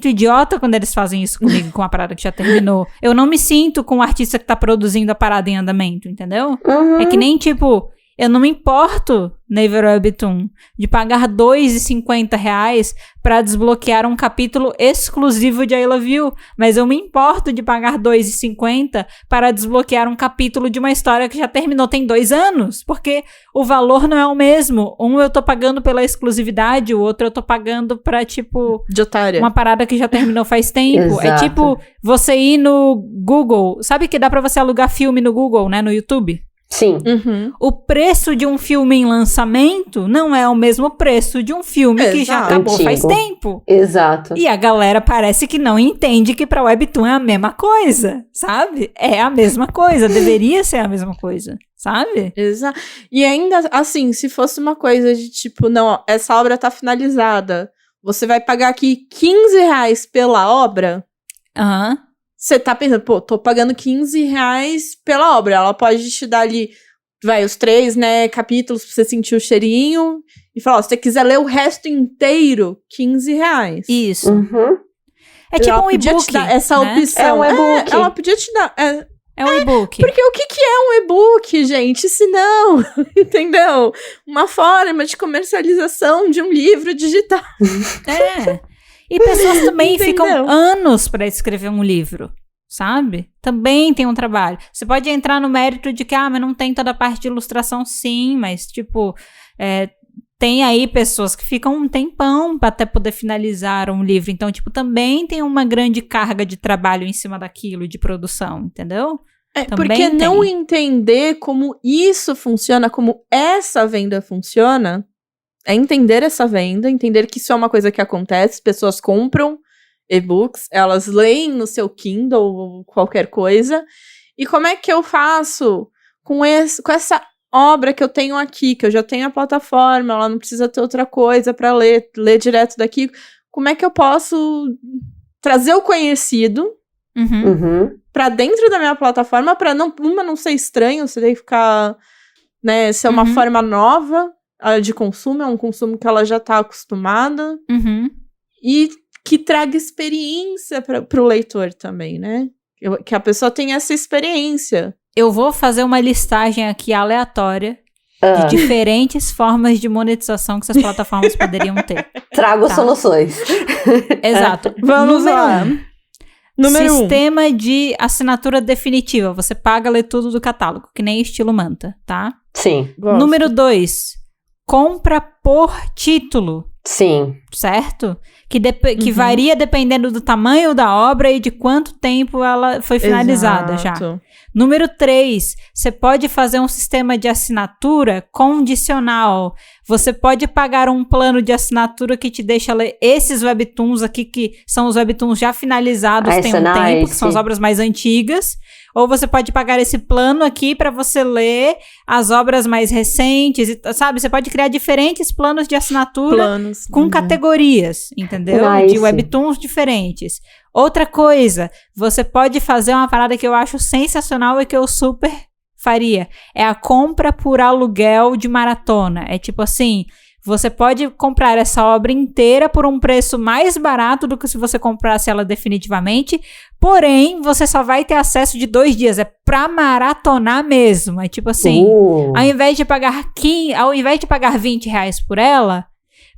idiota quando eles fazem isso comigo, com a parada que já terminou. Eu não me sinto com o artista que tá produzindo a parada em andamento, entendeu? Uhum. É que nem, tipo, eu não me importo, Naver Webtoon, de pagar R$2,50 pra desbloquear um capítulo exclusivo de I Love You, mas eu me importo de pagar R$2,50 para desbloquear um capítulo de uma história que já terminou tem 2 anos, porque o valor não é o mesmo. Um eu tô pagando pela exclusividade, o outro eu tô pagando pra, tipo, de otária. Uma parada que já terminou faz tempo. Exato. É tipo você ir no Google, sabe que dá pra você alugar filme no Google, né, no YouTube? Sim. Uhum. O preço de um filme em lançamento não é o mesmo preço de um filme que já acabou faz tempo. Exato. E a galera parece que não entende que pra Webtoon é a mesma coisa, sabe? É a mesma coisa, deveria ser a mesma coisa, sabe? Exato. E ainda, assim, se fosse uma coisa de tipo, não, essa obra tá finalizada, você vai pagar aqui R$15 pela obra? Aham. Você tá pensando, pô, tô pagando R$15 pela obra. Ela pode te dar ali, os 3, né, capítulos pra você sentir o cheirinho. E falar, ó, se você quiser ler o resto inteiro, R$15. Isso. Uhum. É tipo um e-book. e-book, Te dar essa né? opção. É um e-book. Ela podia te dar... É um e-book. Porque o que é um e-book, gente? Se não, entendeu? Uma forma de comercialização de um livro digital. É. E pessoas também Entendeu? ficam anos pra escrever um livro, sabe? Também tem um trabalho. Você pode entrar no mérito de que, mas não tem toda a parte de ilustração, sim, mas, tipo, tem aí pessoas que ficam um tempão pra até poder finalizar um livro. Então, tipo, também tem uma grande carga de trabalho em cima daquilo, de produção, entendeu? Porque não entender como isso funciona, como essa venda funciona... É entender essa venda, entender que isso é uma coisa que acontece, pessoas compram e-books, elas leem no seu Kindle ou qualquer coisa, e como é que eu faço com essa obra que eu tenho aqui, que eu já tenho a plataforma, ela não precisa ter outra coisa para ler direto daqui, como é que eu posso trazer o conhecido para dentro da minha plataforma, para não ser estranho, você tem que ficar, né, ser uma forma nova de consumo, é um consumo que ela já tá acostumada, e que traga experiência pro leitor também, né? Que a pessoa tenha essa experiência. Eu vou fazer uma listagem aqui aleatória de diferentes formas de monetização que essas plataformas poderiam ter. Trago soluções. Exato. Vamos lá. Número 1. Sistema de assinatura definitiva. Você paga ler tudo do catálogo, que nem estilo Manta, tá? Sim. Gosto. Número 2. Compra por título. Sim. Certo? Que varia dependendo do tamanho da obra e de quanto tempo ela foi finalizada já. Número 3, você pode fazer um sistema de assinatura condicional. Você pode pagar um plano de assinatura que te deixa ler esses webtoons aqui, que são os webtoons já finalizados tem um tempo, que são as obras mais antigas. Ou você pode pagar esse plano aqui para você ler as obras mais recentes, sabe? Você pode criar diferentes planos de assinatura com categorias, entendeu? De webtoons diferentes. Outra coisa, você pode fazer uma parada que eu acho sensacional e que eu super faria. É a compra por aluguel de maratona. É tipo assim, você pode comprar essa obra inteira por um preço mais barato do que se você comprasse ela definitivamente, porém, você só vai ter acesso de 2 dias. É pra maratonar mesmo. É tipo assim, ao invés de pagar R$20 por ela,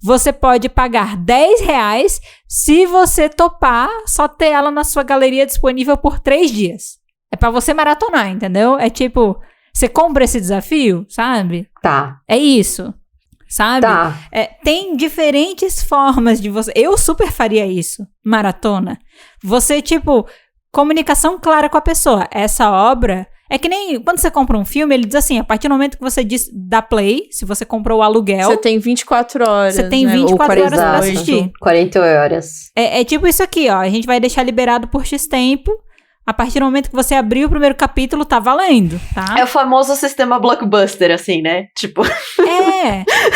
você pode pagar R$10 se você topar só ter ela na sua galeria disponível por 3 dias. É pra você maratonar, entendeu? É tipo, você compra esse desafio, sabe? Tá. É isso, sabe? Tá. Tem diferentes formas de você... Eu super faria isso, maratona. Você, tipo, comunicação clara com a pessoa. Essa obra, É que nem quando você compra um filme, ele diz assim, a partir do momento que você dá play, se você comprou o aluguel... Você tem 24 horas, Você tem né? 24 horas pra assistir. 48 horas. É tipo isso aqui, ó. A gente vai deixar liberado por X tempo. A partir do momento que você abrir o primeiro capítulo, tá valendo, tá? É o famoso sistema blockbuster, assim, né? Tipo...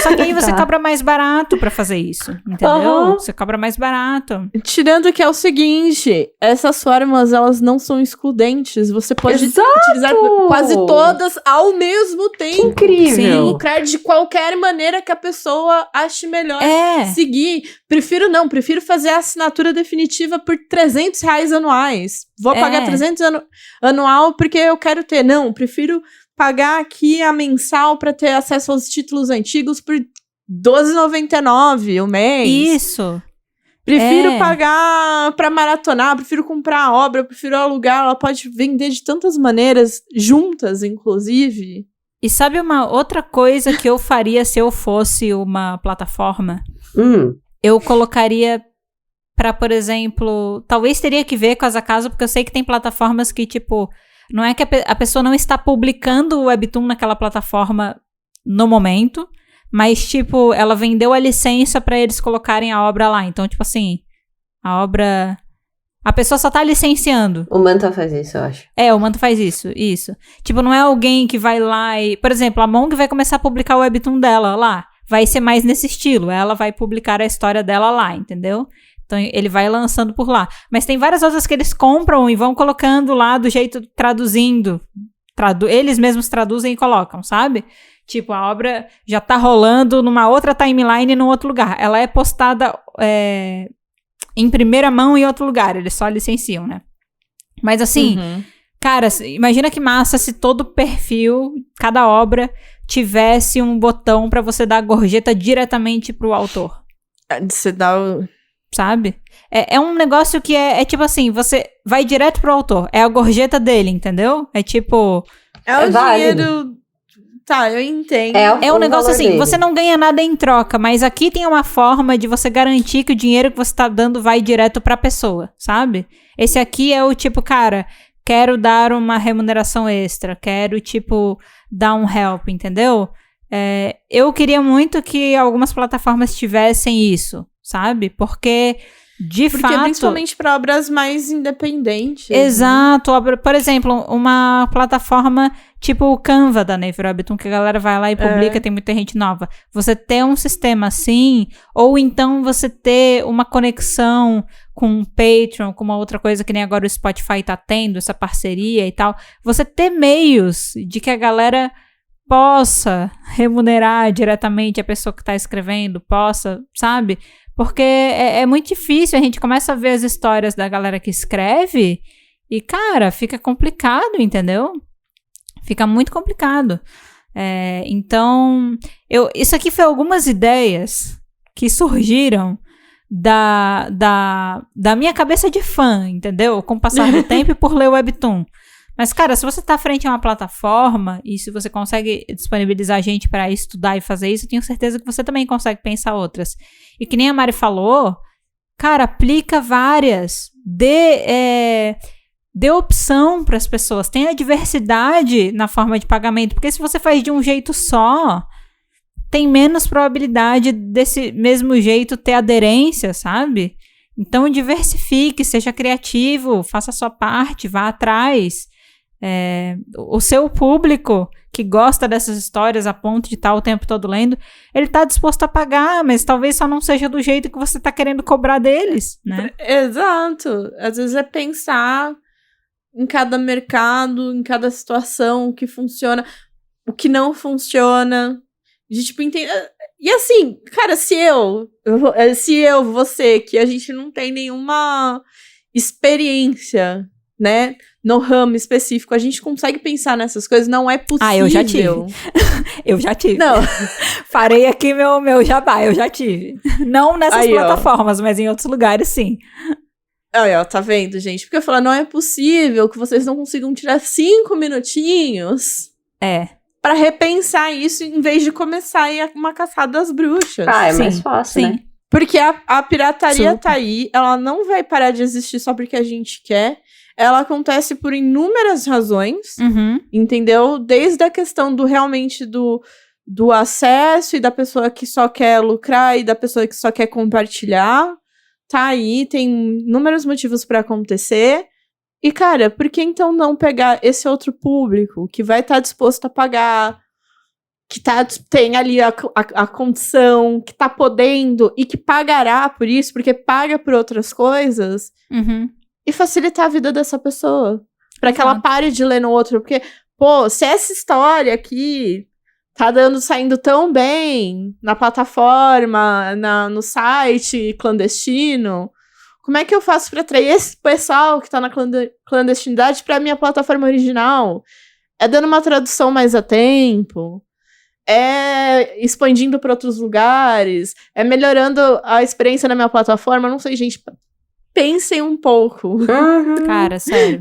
Só que aí você cobra mais barato pra fazer isso, entendeu? Você cobra mais barato. Tirando que é o seguinte, essas formas, elas não são excludentes. Você pode utilizar quase todas ao mesmo tempo. Que incrível. Lucrar de qualquer maneira que a pessoa ache melhor seguir. Prefiro fazer a assinatura definitiva por R$300 anuais. Vou pagar 300 anual porque eu quero ter. Não, prefiro pagar aqui a mensal para ter acesso aos títulos antigos por R$12,99 o mês. Isso. Prefiro pagar para maratonar, prefiro comprar a obra, prefiro alugar. Ela pode vender de tantas maneiras, juntas, inclusive. E sabe uma outra coisa que eu faria se eu fosse uma plataforma? Eu colocaria pra, por exemplo, talvez teria que ver Casa a Casa, porque eu sei que tem plataformas que, tipo, não é que a pessoa não está publicando o webtoon naquela plataforma no momento, mas, tipo, ela vendeu a licença pra eles colocarem a obra lá. Então, tipo assim, a obra... A pessoa só tá licenciando. O Manta faz isso, eu acho. O Manta faz isso. Tipo, não é alguém que vai lá e... Por exemplo, a Monk vai começar a publicar o webtoon dela lá. Vai ser mais nesse estilo. Ela vai publicar a história dela lá, entendeu? Então, ele vai lançando por lá. Mas tem várias outras que eles compram e vão colocando lá do jeito, traduzindo. Eles mesmos traduzem e colocam, sabe? Tipo, a obra já tá rolando numa outra timeline num outro lugar. Ela é postada em primeira mão em outro lugar. Eles só licenciam, né? Mas assim, cara, imagina que massa se todo perfil, cada obra, tivesse um botão pra você dar a gorjeta diretamente pro autor. Você dá o... Sabe? É um negócio que é tipo assim, você vai direto pro autor. É a gorjeta dele, entendeu? É tipo... É o dinheiro... Tá, eu entendo. É um negócio assim, você não ganha nada em troca, mas aqui tem uma forma de você garantir que o dinheiro que você tá dando vai direto pra pessoa, sabe? Esse aqui é o tipo, cara, quero dar uma remuneração extra, quero, tipo, dar um help, entendeu? Eu queria muito que algumas plataformas tivessem isso, sabe? Porque fato... principalmente para obras mais independentes. Exato. Né? Por exemplo, uma plataforma tipo o Canva da Naver Webtoon, que a galera vai lá e publica, tem muita gente nova. Você ter um sistema assim, ou então você ter uma conexão com o Patreon, com uma outra coisa que nem agora o Spotify tá tendo, essa parceria e tal. Você ter meios de que a galera possa remunerar diretamente a pessoa que tá escrevendo, possa, sabe? Porque é muito difícil, a gente começa a ver as histórias da galera que escreve e, cara, fica complicado, entendeu? Fica muito complicado. Então, isso aqui foi algumas ideias que surgiram da minha cabeça de fã, entendeu? Com o passar do tempo e por ler o Webtoon. Mas, cara, se você tá frente a uma plataforma e se você consegue disponibilizar gente para estudar e fazer isso, eu tenho certeza que você também consegue pensar outras. E que nem a Mari falou, cara, aplica várias. Dê opção para as pessoas. Tenha diversidade na forma de pagamento. Porque se você faz de um jeito só, tem menos probabilidade desse mesmo jeito ter aderência, sabe? Então, diversifique, seja criativo, faça a sua parte, vá atrás. O seu público que gosta dessas histórias a ponto de estar o tempo todo lendo, ele tá disposto a pagar, mas talvez só não seja do jeito que você tá querendo cobrar deles, né? Exato. Às vezes é pensar em cada mercado, em cada situação, o que funciona, o que não funciona. De tipo, entender. E assim, cara, você, que a gente não tem nenhuma experiência, né? No ramo específico, a gente consegue pensar nessas coisas, não é possível. Eu já tive. Eu já tive. Não. Farei aqui meu jabá, eu já tive. Não nessas plataformas, mas em outros lugares, sim. Aí, ó, tá vendo, gente? Porque eu falo, não é possível que vocês não consigam tirar 5 minutinhos pra repensar isso em vez de começar a ir uma caçada às bruxas. É mais fácil, né? Porque a pirataria tá aí, ela não vai parar de existir só porque a gente quer. ela acontece por inúmeras razões, entendeu? Desde a questão realmente do acesso e da pessoa que só quer lucrar e da pessoa que só quer compartilhar. Tá aí, tem inúmeros motivos pra acontecer. E, cara, por que então não pegar esse outro público que vai estar disposto a pagar, que tem ali a condição, que tá podendo e que pagará por isso, porque paga por outras coisas, e facilitar a vida dessa pessoa. Pra que ela pare de ler no outro. Porque, pô, se essa história aqui tá saindo tão bem na plataforma, no site clandestino, como é que eu faço pra atrair esse pessoal que tá na clandestinidade pra minha plataforma original? É dando uma tradução mais a tempo? É expandindo pra outros lugares? É melhorando a experiência na minha plataforma? Não sei, gente. Pensem um pouco. Cara, sério.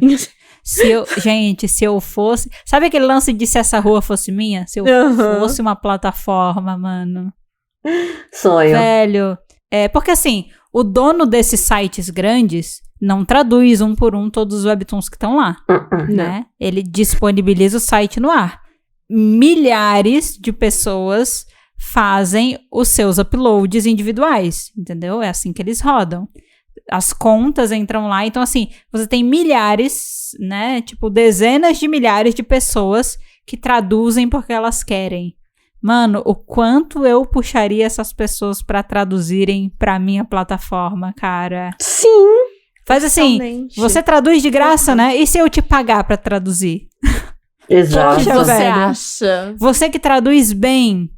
Se eu fosse... Sabe aquele lance de se essa rua fosse minha? Se eu fosse uma plataforma, mano. Sonho. Velho. Porque assim, o dono desses sites grandes não traduz um por um todos os webtoons que estão lá, né? Ele disponibiliza o site no ar. Milhares de pessoas fazem os seus uploads individuais, entendeu? É assim que eles rodam. As contas entram lá, então assim, você tem milhares, né, tipo dezenas de milhares de pessoas que traduzem porque elas querem. Mano, o quanto eu puxaria essas pessoas pra traduzirem pra minha plataforma, cara. Sim. Faz assim, você traduz de graça, né? E se eu te pagar pra traduzir? Exato. O que você velho, acha? Você que traduz bem,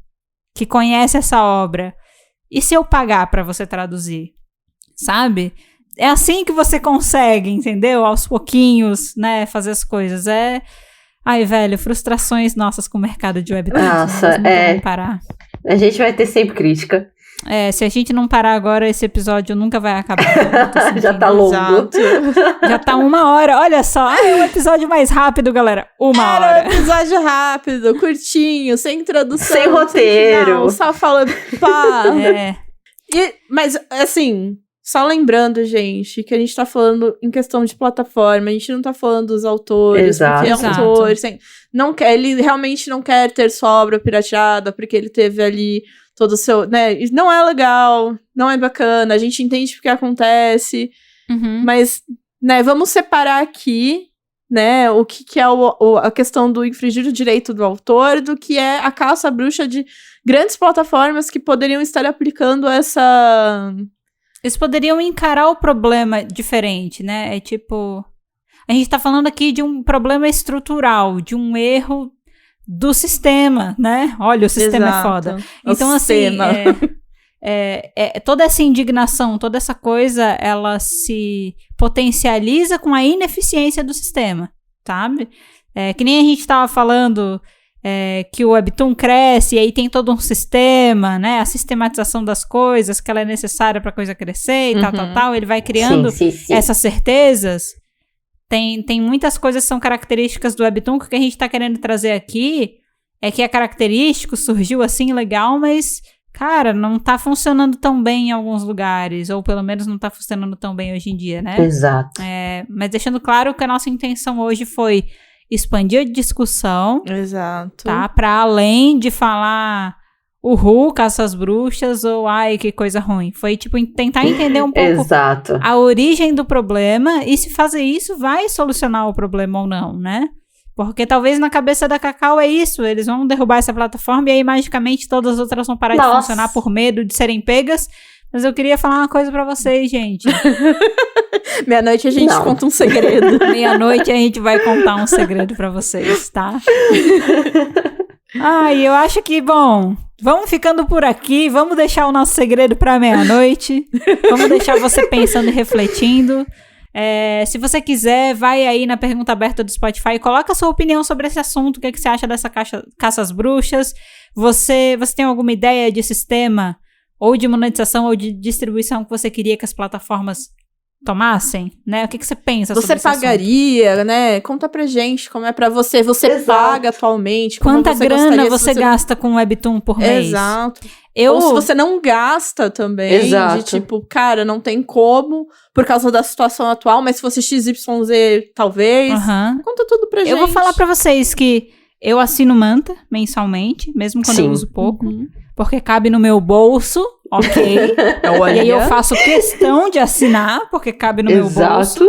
que conhece essa obra, e se eu pagar pra você traduzir? Sabe? É assim que você consegue, entendeu? Aos pouquinhos, né? Fazer as coisas. Ai, velho, frustrações nossas com o mercado de webtoons. Nossa, não parar. A gente vai ter sempre crítica. Se a gente não parar agora, esse episódio nunca vai acabar. Já tá longo. Exato. Já tá 1 hora. Olha só. É um episódio mais rápido, galera. 1 hora. Era um episódio rápido, curtinho, sem introdução. Sem roteiro. Sem final, só falando pá. É. Mas, assim, só lembrando, gente, que a gente tá falando em questão de plataforma, a gente não tá falando dos autores. Exato. Porque é um autor, assim, ele realmente não quer ter sua obra pirateada, porque ele teve ali todo o seu, né, não é legal, não é bacana, a gente entende porque acontece, mas, né, vamos separar aqui, né, o que é a questão do infringir o direito do autor, do que é a caça à bruxa de grandes plataformas que poderiam estar aplicando essa... Eles poderiam encarar o problema diferente, né? É tipo... A gente tá falando aqui de um problema estrutural, de um erro do sistema, né? Olha, o sistema é foda. Então, assim, toda essa indignação, toda essa coisa, ela se potencializa com a ineficiência do sistema, sabe? Que nem a gente tava falando... que o webtoon cresce e aí tem todo um sistema, né? A sistematização das coisas, que ela é necessária pra coisa crescer e tal. Ele vai criando sim. essas certezas. Tem muitas coisas que são características do webtoon, que o que a gente tá querendo trazer aqui é que é característico, surgiu assim, legal, mas, cara, não tá funcionando tão bem em alguns lugares, ou pelo menos não tá funcionando tão bem hoje em dia, né? Exato. Mas deixando claro que a nossa intenção hoje foi expandir a discussão. Exato. Tá? Pra além de falar caça às bruxas, ou ai, que coisa ruim. Foi, tipo, tentar entender um pouco Exato. a origem do problema e se fazer isso vai solucionar o problema ou não, né? Porque talvez na cabeça da Cacau é isso, eles vão derrubar essa plataforma e aí magicamente todas as outras vão parar de funcionar por medo de serem pegas. Mas eu queria falar uma coisa pra vocês, gente. Meia-noite a gente conta um segredo. Meia-noite a gente vai contar um segredo pra vocês, tá? Eu acho que, bom, vamos ficando por aqui, vamos deixar o nosso segredo pra meia-noite, vamos deixar você pensando e refletindo. Se você quiser, vai aí na pergunta aberta do Spotify, coloca a sua opinião sobre esse assunto, o que você acha dessa caça às bruxas. Você tem alguma ideia de sistema ou de monetização ou de distribuição que você queria que as plataformas tomassem, né? O que você pensa sobre Você esse assunto? pagaria, né? Conta pra gente como é pra você. Você Exato. paga atualmente. Como Quanta você grana gostaria você se gasta com Webtoon por mês? Exato. Eu... Ou se você não gasta também, Exato. de tipo, cara, não tem como, por causa da situação atual, mas se fosse XYZ, talvez. Aham. Conta tudo pra gente. Eu vou falar pra vocês que eu assino Manta mensalmente, mesmo quando Sim. eu uso pouco, Uhum. porque cabe no meu bolso, ok? E aí eu faço questão de assinar, porque cabe no meu bolso. Exato.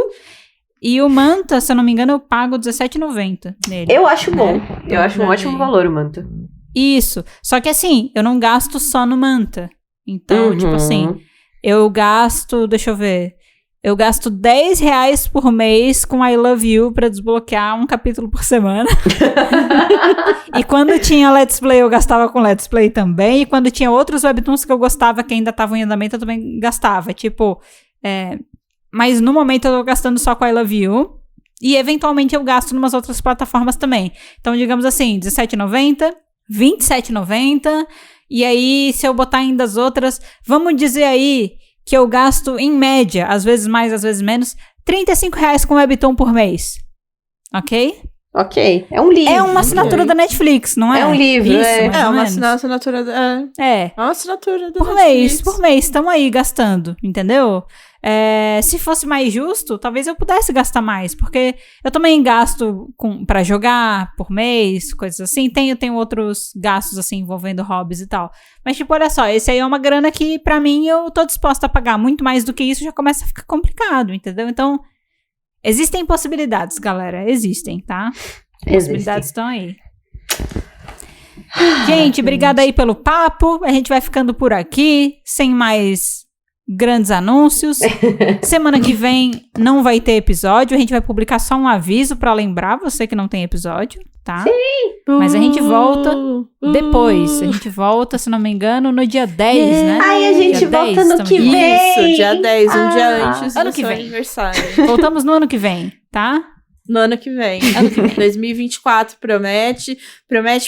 E o Manta, se eu não me engano, eu pago R$17,90 nele. Eu acho bom. Eu acho um Também. ótimo valor, o Manta. Isso. Só que assim, eu não gasto só no Manta. Então, tipo assim, eu gasto, deixa eu ver, eu gasto R$10 por mês com I Love You pra desbloquear um capítulo por semana. E quando tinha Let's Play, eu gastava com Let's Play também. E quando tinha outros webtoons que eu gostava, que ainda estavam em andamento, eu também gastava. Tipo, mas no momento eu tô gastando só com I Love You. E eventualmente eu gasto em umas outras plataformas também. Então, digamos assim, R$17,90, R$27,90. E aí, se eu botar ainda as outras, vamos dizer aí que eu gasto, em média, às vezes mais, às vezes menos, R$35 com Webtoon por mês. Ok? Ok. É um livro. É uma assinatura da Netflix, não é? É um livro, Isso, é. mais É ou uma menos. assinatura. É. É uma assinatura da Por Netflix. mês, estamos aí gastando, entendeu? Se fosse mais justo, talvez eu pudesse gastar mais, porque eu também gasto pra jogar por mês, coisas assim. Tenho outros gastos, assim, envolvendo hobbies e tal. Mas, tipo, olha só, esse aí é uma grana que, pra mim, eu tô disposta a pagar. Muito mais do que isso já começa a ficar complicado, entendeu? Então, existem possibilidades, galera. Existem, tá? Possibilidades estão aí. Gente, obrigada aí pelo papo. A gente vai ficando por aqui, sem mais grandes anúncios. Semana que vem não vai ter episódio. A gente vai publicar só um aviso pra lembrar você que não tem episódio, tá? Sim. Mas a gente volta depois. A gente volta, se não me engano, no dia 10, né? Ai, a gente Dia volta 10, no estamos que de volta. vem. Isso, dia 10, um dia antes Ano do que seu vem. aniversário. Voltamos no ano que vem, tá? No ano que vem. 2024 promete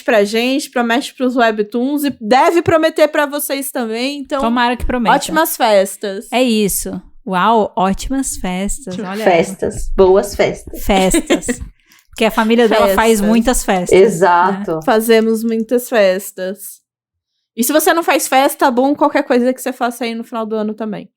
pra gente, promete pros webtoons e deve prometer pra vocês também. Então, Tomara que prometa. ótimas festas. É isso. Uau, ótimas festas. Olha Festas. Boas festas. Festas. Porque a família dela faz Festas. muitas festas. Exato. Fazemos muitas festas. E se você não faz festa, tá bom qualquer coisa que você faça aí no final do ano também.